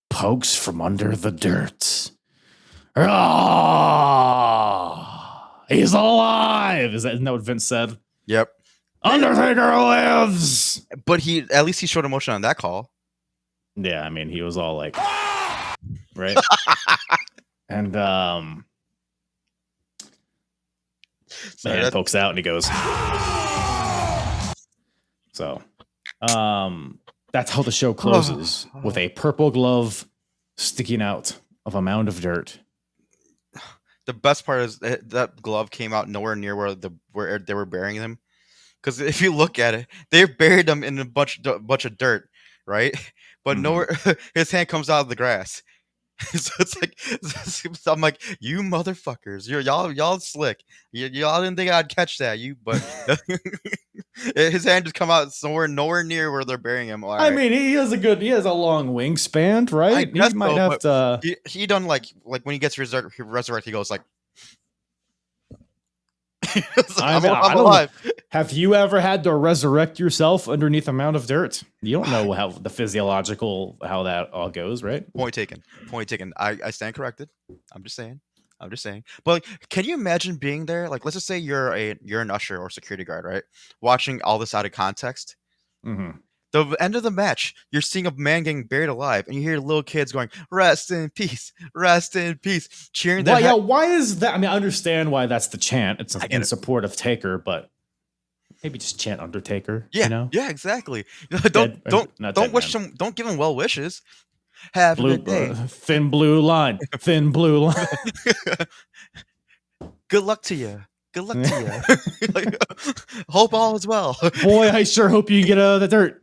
pokes from under the dirt. Ah, he's alive. Isn't that what Vince said? Yep. Undertaker lives. But at least he showed emotion on that call. Yeah, I mean, he was all like, right? And man pokes out and he goes. So that's how the show closes, with a purple glove sticking out of a mound of dirt. The best part is that glove came out nowhere near where they were burying him. Because if you look at it, they buried him in a bunch of dirt, right? But nowhere his hand comes out of the grass. So it's like, I'm like, you motherfuckers, y'all slick. Y'all didn't think I'd catch that, but his hand just come out nowhere near where they're burying him. I mean, he has a long wingspan, right? He might have to. He done like when he gets resurrected, he goes like. I'm alive. Have you ever had to resurrect yourself underneath a mound of dirt? You don't know how that all goes, right? Point taken. I stand corrected. I'm just saying. But like, can you imagine being there? Like, let's just say you're an usher or security guard, right? Watching all this out of context. Mm-hmm. The end of the match, you're seeing a man getting buried alive, and you hear little kids going, "Rest in peace, cheering. Why is that? I mean, I understand why that's the chant. It's in support of Taker, but maybe just chant Undertaker. Yeah, you know? Yeah, exactly. Don't give him well wishes. Have a good day. Thin blue line. Good luck to you. Like, hope all is well. Boy, I sure hope you get out of the dirt.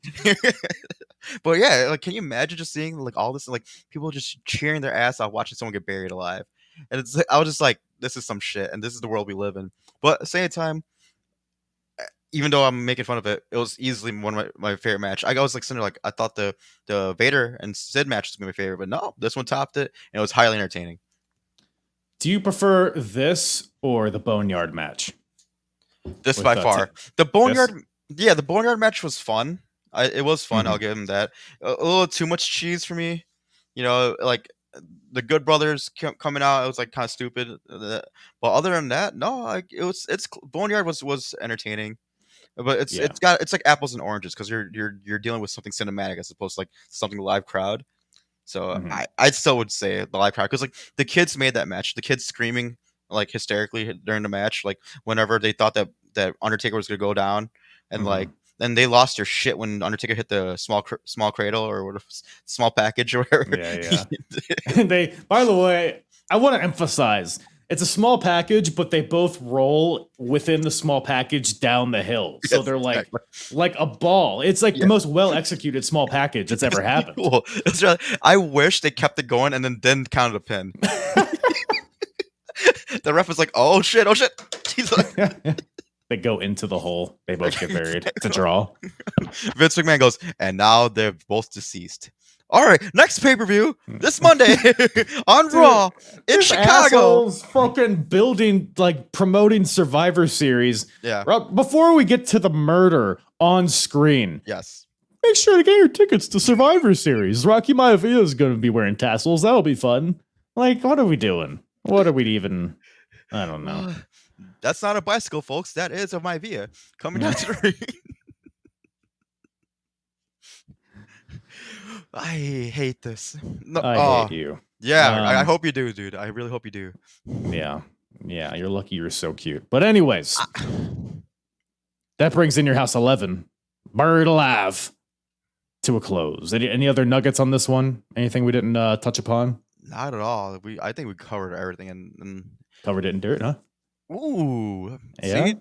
But yeah, like, can you imagine just seeing like all this, like people just cheering their ass off watching someone get buried alive? And it's I was just like, this is some shit, and this is the world we live in. But at the same time, even though I'm making fun of it, it was easily one of my favorite match. I was like sitting there like, I thought the Vader and Sid match was gonna be my favorite, but no, this one topped it, and it was highly entertaining. Do you prefer this or the Boneyard match? This by far. The Boneyard match was fun. It was fun. I'll give him that. A little too much cheese for me. You know, like the Good Brothers coming out, it was like kind of stupid. But other than that, no, like it's Boneyard was entertaining. But it's like apples and oranges because you're dealing with something cinematic as opposed to like something live crowd. So I still would say the live crowd because like the kids made that match. The kids screaming like hysterically during the match, like whenever they thought that Undertaker was gonna go down, and like then they lost their shit when Undertaker hit the small cradle or whatever, small package or whatever. Yeah. And by the way, I want to emphasize it's a small package, but they both roll within the small package down the hill. So they're like a ball. It's like the most well executed small package that's ever happened. Cool. I wish they kept it going and then counted a pin. The ref was like, oh shit. They go into the hole. They both get buried. It's a draw. Vince McMahon goes, and now they're both deceased. All right, next pay-per-view this Monday on Raw in Chicago. Fucking promoting Survivor Series. Yeah. Before we get to the murder on screen. Yes. Make sure to get your tickets to Survivor Series. Rocky Maivia is going to be wearing tassels. That'll be fun. Like, what are we doing? What are we even? I don't know. That's not a bicycle, folks. That is a Maivia coming down to the ring. I hate this. No, I hate you. Yeah, I hope you do, dude. I really hope you do. Yeah. You're lucky you're so cute. But anyways, that brings In Your House 11, Buried Alive, to a close. Any other nuggets on this one? Anything we didn't touch upon? Not at all. I think we covered everything and covered it in dirt, huh? Ooh, yeah. See?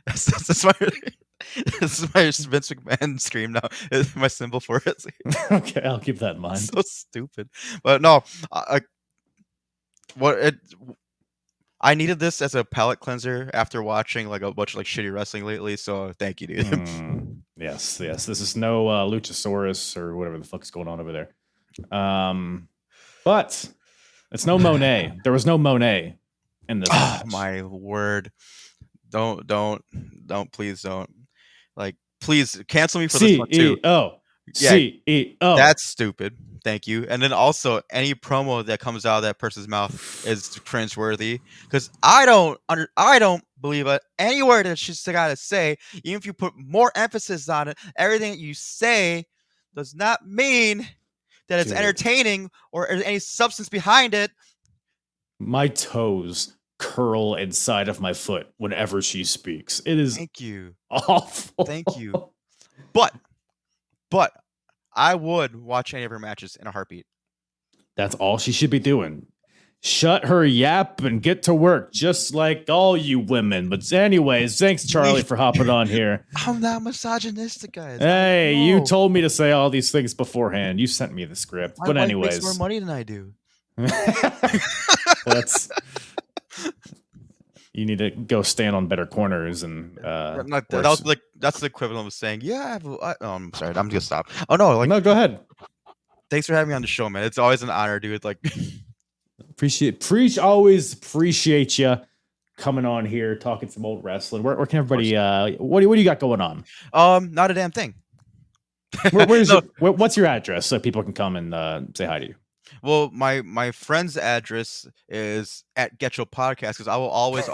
That's my. This is my Vince McMahon scream now. It's my symbol for it. Okay, I'll keep that in mind. So stupid, but no. I needed this as a palate cleanser after watching like a bunch of like shitty wrestling lately. So thank you, dude. Yes. This is no Luchasaurus or whatever the fuck's going on over there. But it's no Monet. There was no Monet in this. Oh my word! Don't, please don't. Like, please cancel me for this one too. CEO. That's stupid. Thank you. And then also, any promo that comes out of that person's mouth is cringeworthy because I don't believe any word that she's got to say. Even if you put more emphasis on it, everything that you say does not mean that it's Dude. entertaining or any substance behind it. My toes curl inside of my foot whenever she speaks. It is Thank you. awful. Thank you. But I would watch any of her matches in a heartbeat. That's all she should be doing. Shut her yap and get to work, just like all you women. But anyways, thanks, Charlie, for hopping on here. I'm not misogynistic, guys. Hey, you told me to say all these things beforehand. You sent me the script. My But wife anyways. makes more money than I do. You need to go stand on better corners and that's the equivalent of saying, yeah, I'm sorry, I'm gonna stop. Oh no, no, go ahead. Thanks for having me on the show, man. It's always an honor, dude. Like always appreciate you coming on here, talking some old wrestling. Where can everybody what do you got going on? Not a damn thing. What's your address so people can come and say hi to you? Well, my friend's address is at GETCHO Podcast because I will always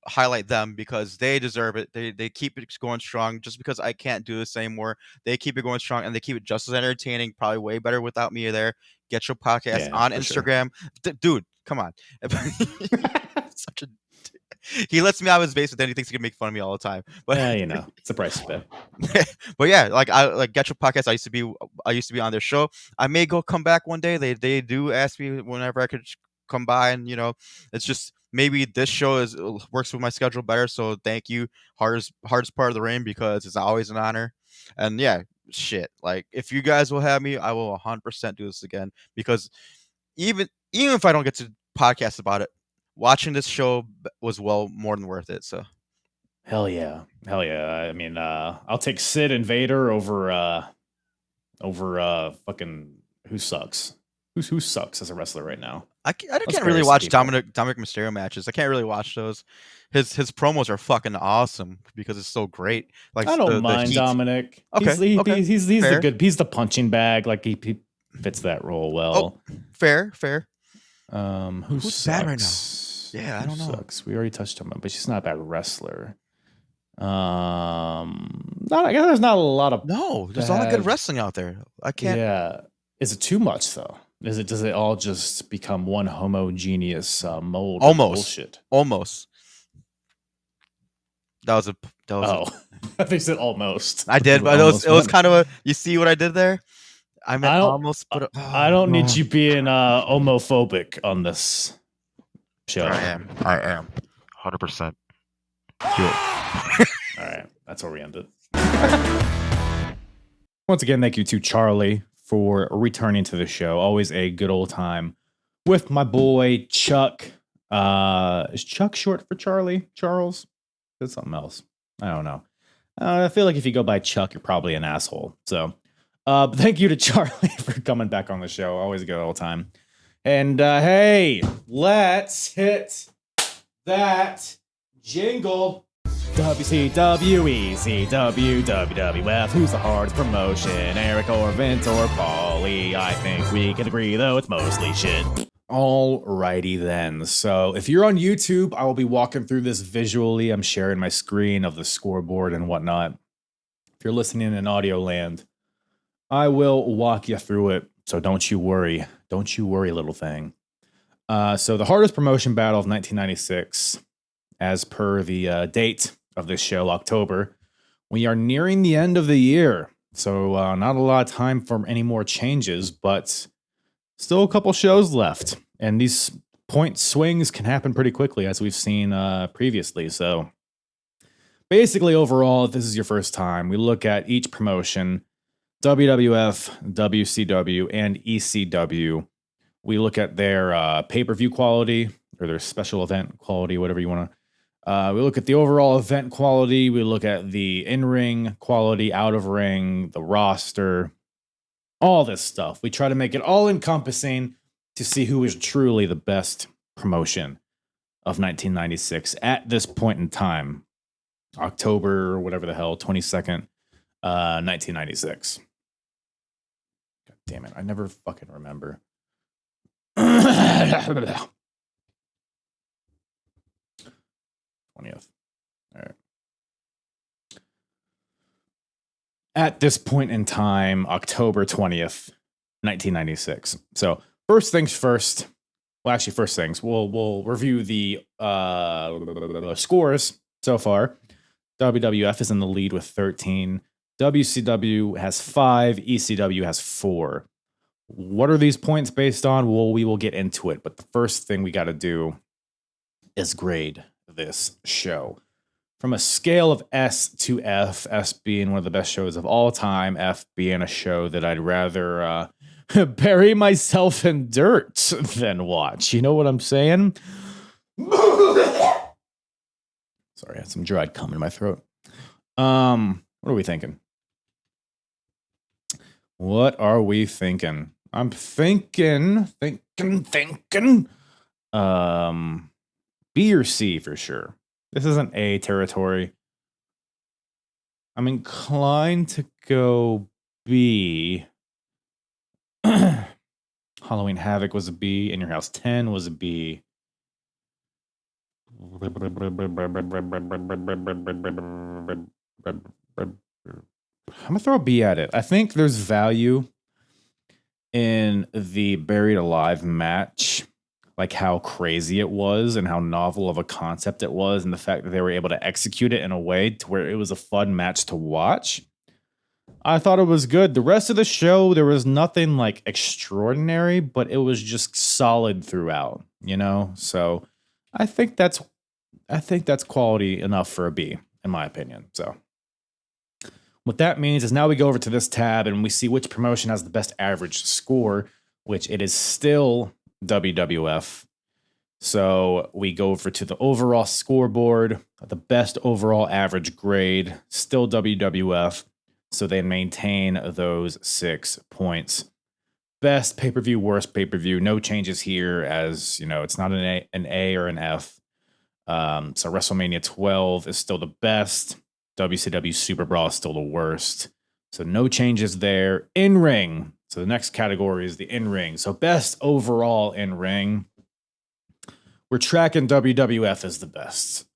highlight them because they deserve it. They keep it going strong. Just because I can't do this anymore, they keep it going strong and they keep it just as entertaining. Probably way better without me there. GETCHO Podcast on Instagram, dude. Come on, such a. He lets me out of his base, but then he thinks he can make fun of me all the time. But it's a price to pay. But yeah, like GETCHO Podcast. I used to be on their show. I may come back one day. They do ask me whenever I could come by, and it's just maybe this show works with my schedule better. So thank you, hardest part of the rain, because it's always an honor. And yeah, shit. Like if you guys will have me, I will 100% do this again, because even if I don't get to podcast about it, watching this show was more than worth it. So hell yeah. I mean, I'll take Sid and Vader over fucking who sucks. Who sucks as a wrestler right now? I can't really watch Dominic Mysterio matches. I can't really watch those. His promos are fucking awesome because it's so great. Like I don't mind Dominic. Okay, he's the good. He's the punching bag. Like he fits that role well. Oh, fair. Who's bad right now? Yeah, I don't know. Sucks. We already touched on him, but she's not a bad wrestler. I guess there's not a lot of there's a lot of good wrestling out there. I can't. Yeah, is it too much though? Does it all just become one homogeneous mold? Almost bullshit. Almost. That was I think you said almost. I did, but it was kind of a. You see what I did there? I meant almost. But I don't need you being homophobic on this show. I am 100%. All right, that's where we ended. Once again, thank you to Charlie for returning to the show. Always a good old time with my boy Chuck. Is Chuck short for Charlie? Charles? That's something else. I don't know. I feel like if you go by Chuck, you're probably an asshole. So, thank you to Charlie for coming back on the show. Always a good old time. And hey, let's hit that jingle. WCW, ECW, WWF. Who's the hardest promotion? Eric or Vince or Paulie? I think we can agree, though, it's mostly shit. Alrighty then. So if you're on YouTube, I will be walking through this visually. I'm sharing my screen of the scoreboard and whatnot. If you're listening in audio land, I will walk you through it. So don't you worry. Don't you worry, little thing. So the hardest promotion battle of 1996, as per the date of this show, October. We are nearing the end of the year, so not a lot of time for any more changes, but still a couple shows left. And these point swings can happen pretty quickly, as we've seen previously. So basically, overall, if this is your first time, we look at each promotion, WWF, WCW, and ECW. We look at their pay-per-view quality or their special event quality, whatever you want to. We look at the overall event quality. We look at the in-ring quality, out-of-ring, the roster, all this stuff. We try to make it all-encompassing to see who is truly the best promotion of 1996 at this point in time. October, whatever the hell, 22nd, 1996. God damn it. I never fucking remember. 20th. All right. at this point in time, October 20th, 1996. So first things first. Well, actually, first things, we'll review the scores so far. WWF is in the lead with 13. WCW has 5. ECW has 4. What are these points based on? Well, we will get into it. But the first thing we got to do is grade this show. From a scale of S to F, S being one of the best shows of all time, F being a show that I'd rather bury myself in dirt than watch. You know what I'm saying? Sorry, I had some dried cum in my throat. What are we thinking? What are we thinking? I'm thinking. B or C for sure. This isn't A territory. I'm inclined to go B. Halloween Havoc was a B. In Your House 10 was a B. I'm gonna throw a B at it. I think there's value in the Buried Alive match, like how crazy it was and how novel of a concept it was, and the fact that they were able to execute it in a way to where it was a fun match to watch. I thought it was good. The rest of the show, there was nothing like extraordinary, but it was just solid throughout, you know? So I think that's quality enough for a B, in my opinion. So what that means is now we go over to this tab and we see which promotion has the best average score, which it is still WWF. So we go over to the overall scoreboard, the best overall average grade, still WWF. So they maintain those 6 points. Best pay-per-view, worst pay-per-view, no changes here, as you know, it's not an A or an F. So WrestleMania 12 is still the best. WCW Super Brawl is still the worst. So no changes there. In-ring. So the next category is the in-ring. So best overall in-ring. We're tracking WWF as the best.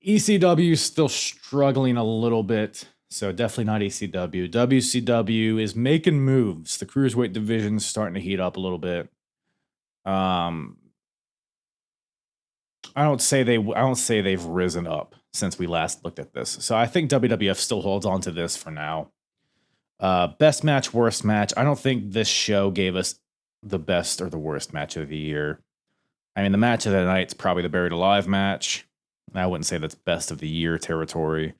ECW is still struggling a little bit. So definitely not ECW. WCW is making moves. The cruiserweight division is starting to heat up a little bit. I don't say they've risen up since we last looked at this. So I think WWF still holds on to this for now. Best match, worst match. I don't think this show gave us the best or the worst match of the year. I mean, the match of the night's probably the Buried Alive match. I wouldn't say that's best of the year territory.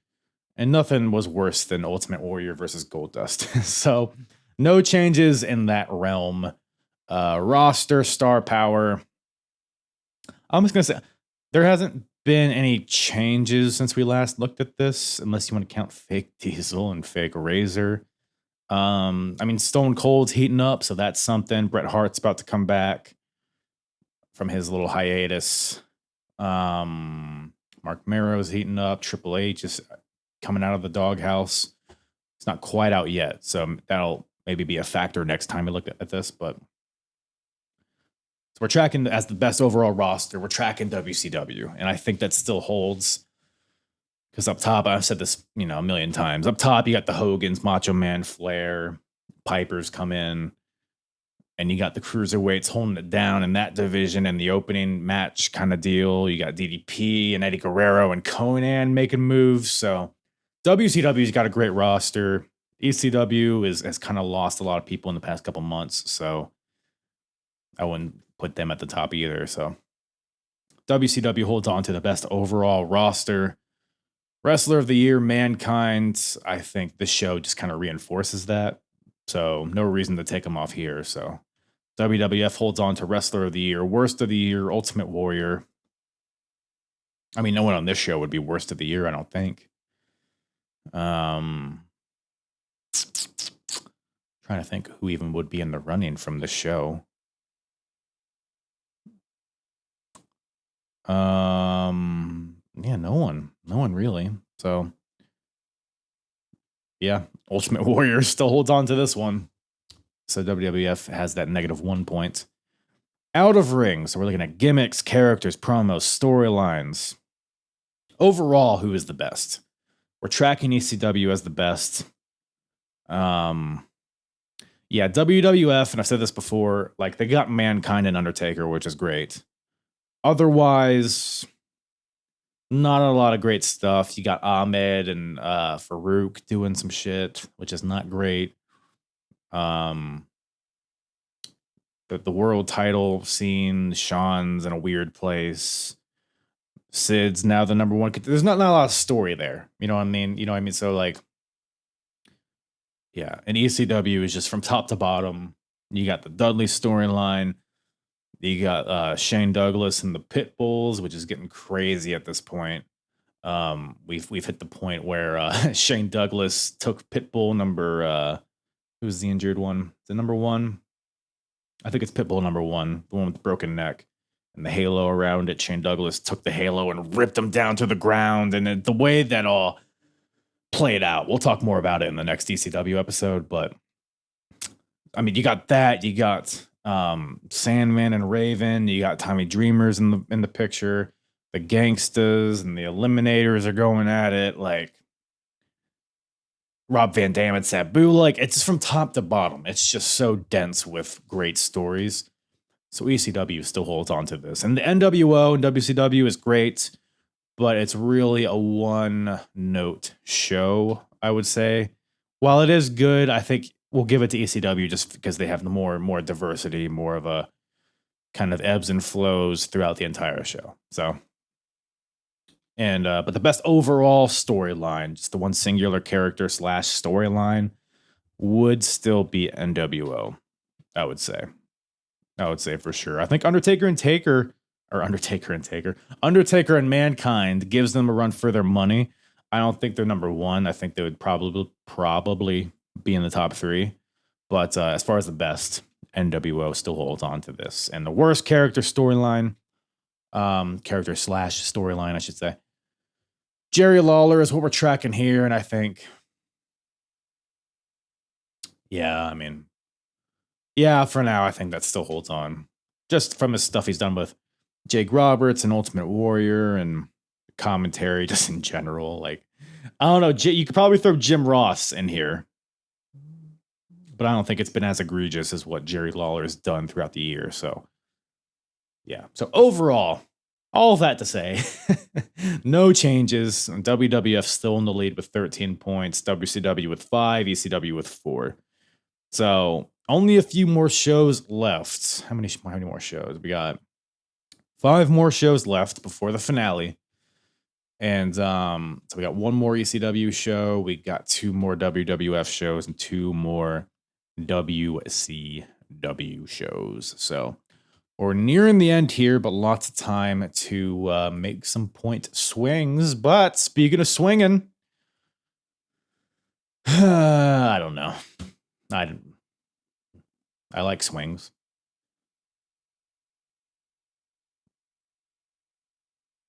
And nothing was worse than Ultimate Warrior versus Goldust. So no changes in that realm. Roster, star power. I'm just going to say, there hasn't been any changes since we last looked at this, unless you want to count Fake Diesel and Fake Razor. I mean, Stone Cold's heating up, so that's something. Bret Hart's about to come back from his little hiatus. Mark Marrow's heating up. Triple H is coming out of the doghouse. It's not quite out yet, so that'll maybe be a factor next time we look at this, but we're tracking as the best overall roster. We're tracking WCW, and I think that still holds. Because up top, I've said this, a million times. Up top, you got the Hogans, Macho Man, Flair, Pipers come in, and you got the cruiserweights holding it down in that division and the opening match kind of deal. You got DDP and Eddie Guerrero and Conan making moves. So WCW's got a great roster. ECW has kind of lost a lot of people in the past couple months, so I wouldn't put them at the top either. So WCW holds on to the best overall roster. Wrestler of the Year, Mankind. I think this show just kind of reinforces that. So no reason to take them off here. So WWF holds on to Wrestler of the Year. Worst of the Year, Ultimate Warrior. I mean, no one on this show would be Worst of the Year, I don't think. Trying to think who even would be in the running from this show. Yeah, no one really. So yeah, Ultimate Warrior still holds on to this one. So WWF has that -1 point. Out of ring. So we're looking at gimmicks, characters, promos, storylines. Overall, who is the best? we're tracking ECW as the best. Yeah, WWF, and I've said this before, like they got Mankind and Undertaker, which is great. Otherwise, not a lot of great stuff. You got Ahmed and Farouk doing some shit, which is not great. The world title scene, Sean's in a weird place. Sid's now the number one. There's not a lot of story there. You know what I mean? So like, yeah, and ECW is just from top to bottom. You got the Dudley storyline. You got Shane Douglas and the Pit Bulls, which is getting crazy at this point. We've hit the point where Shane Douglas took Pitbull number who's the injured one? The number one? I think it's Pitbull number one, the one with the broken neck and the halo around it. Shane Douglas took the halo and ripped him down to the ground. And the way that all played out, we'll talk more about it in the next ECW episode. But I mean, you got that. You got Sandman and Raven. You got Tommy Dreamers in the picture. The Gangstas and the Eliminators are going at it. Like Rob Van Dam and Sabu. Like it's just from top to bottom. It's just so dense with great stories. So ECW still holds on to this. And the NWO and WCW is great, but it's really a one-note show, I would say. While it is good, I think we'll give it to ECW just because they have more diversity, more of a kind of ebbs and flows throughout the entire show. So, and but the best overall storyline, just the one singular character / storyline, would still be NWO. I would say for sure. I think Undertaker and Mankind gives them a run for their money. I don't think they're number one. I think they would probably be in the top three. But as far as the best, NWO still holds on to this. And the worst character storyline, storyline, I should say, Jerry Lawler is what we're tracking here. And I think, for now, I think that still holds on. Just from his stuff he's done with Jake Roberts and Ultimate Warrior and commentary just in general. Like, I don't know. You could probably throw Jim Ross in here, but I don't think it's been as egregious as what Jerry Lawler has done throughout the year. So, yeah. So overall, all of that to say, no changes. WWF still in the lead with 13 points. WCW with 5. ECW with 4. So only a few more shows left. How many more shows? We got 5 more shows left before the finale. And so we got 1 more ECW show. We got 2 more WWF shows and 2 more WCW shows. So we're nearing the end here, but lots of time to make some point swings. But speaking of swinging, I don't know. I like swings.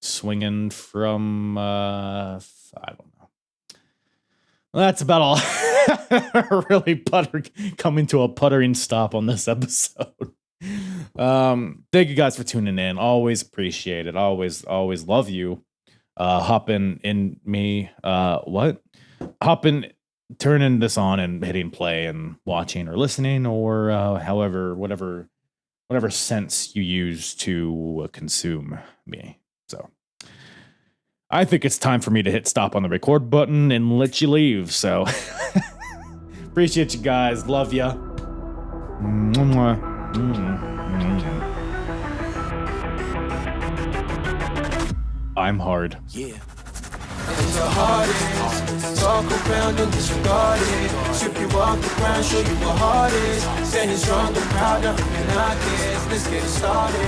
Swinging from, I don't know. Well, that's about all. Really coming to a puttering stop on this episode. Thank you guys for tuning in. Always appreciate it. Always love you. Turning this on and hitting play and watching or listening or whatever sense you use to consume me. So I think it's time for me to hit stop on the record button and let you leave. So appreciate you guys. Love ya. I'm hard. Yeah. It's the hardest. Talk around and disregard it. Strip you off the ground, show you what hard is. Standing strong and proud, nothing can knock it. Let's get it started.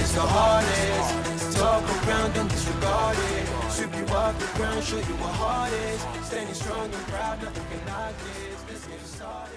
It's the hardest. Talk around and disregard it. Strip you off the ground, show you what hard is. Standing strong and proud, nothing can knock it. Let's get it started.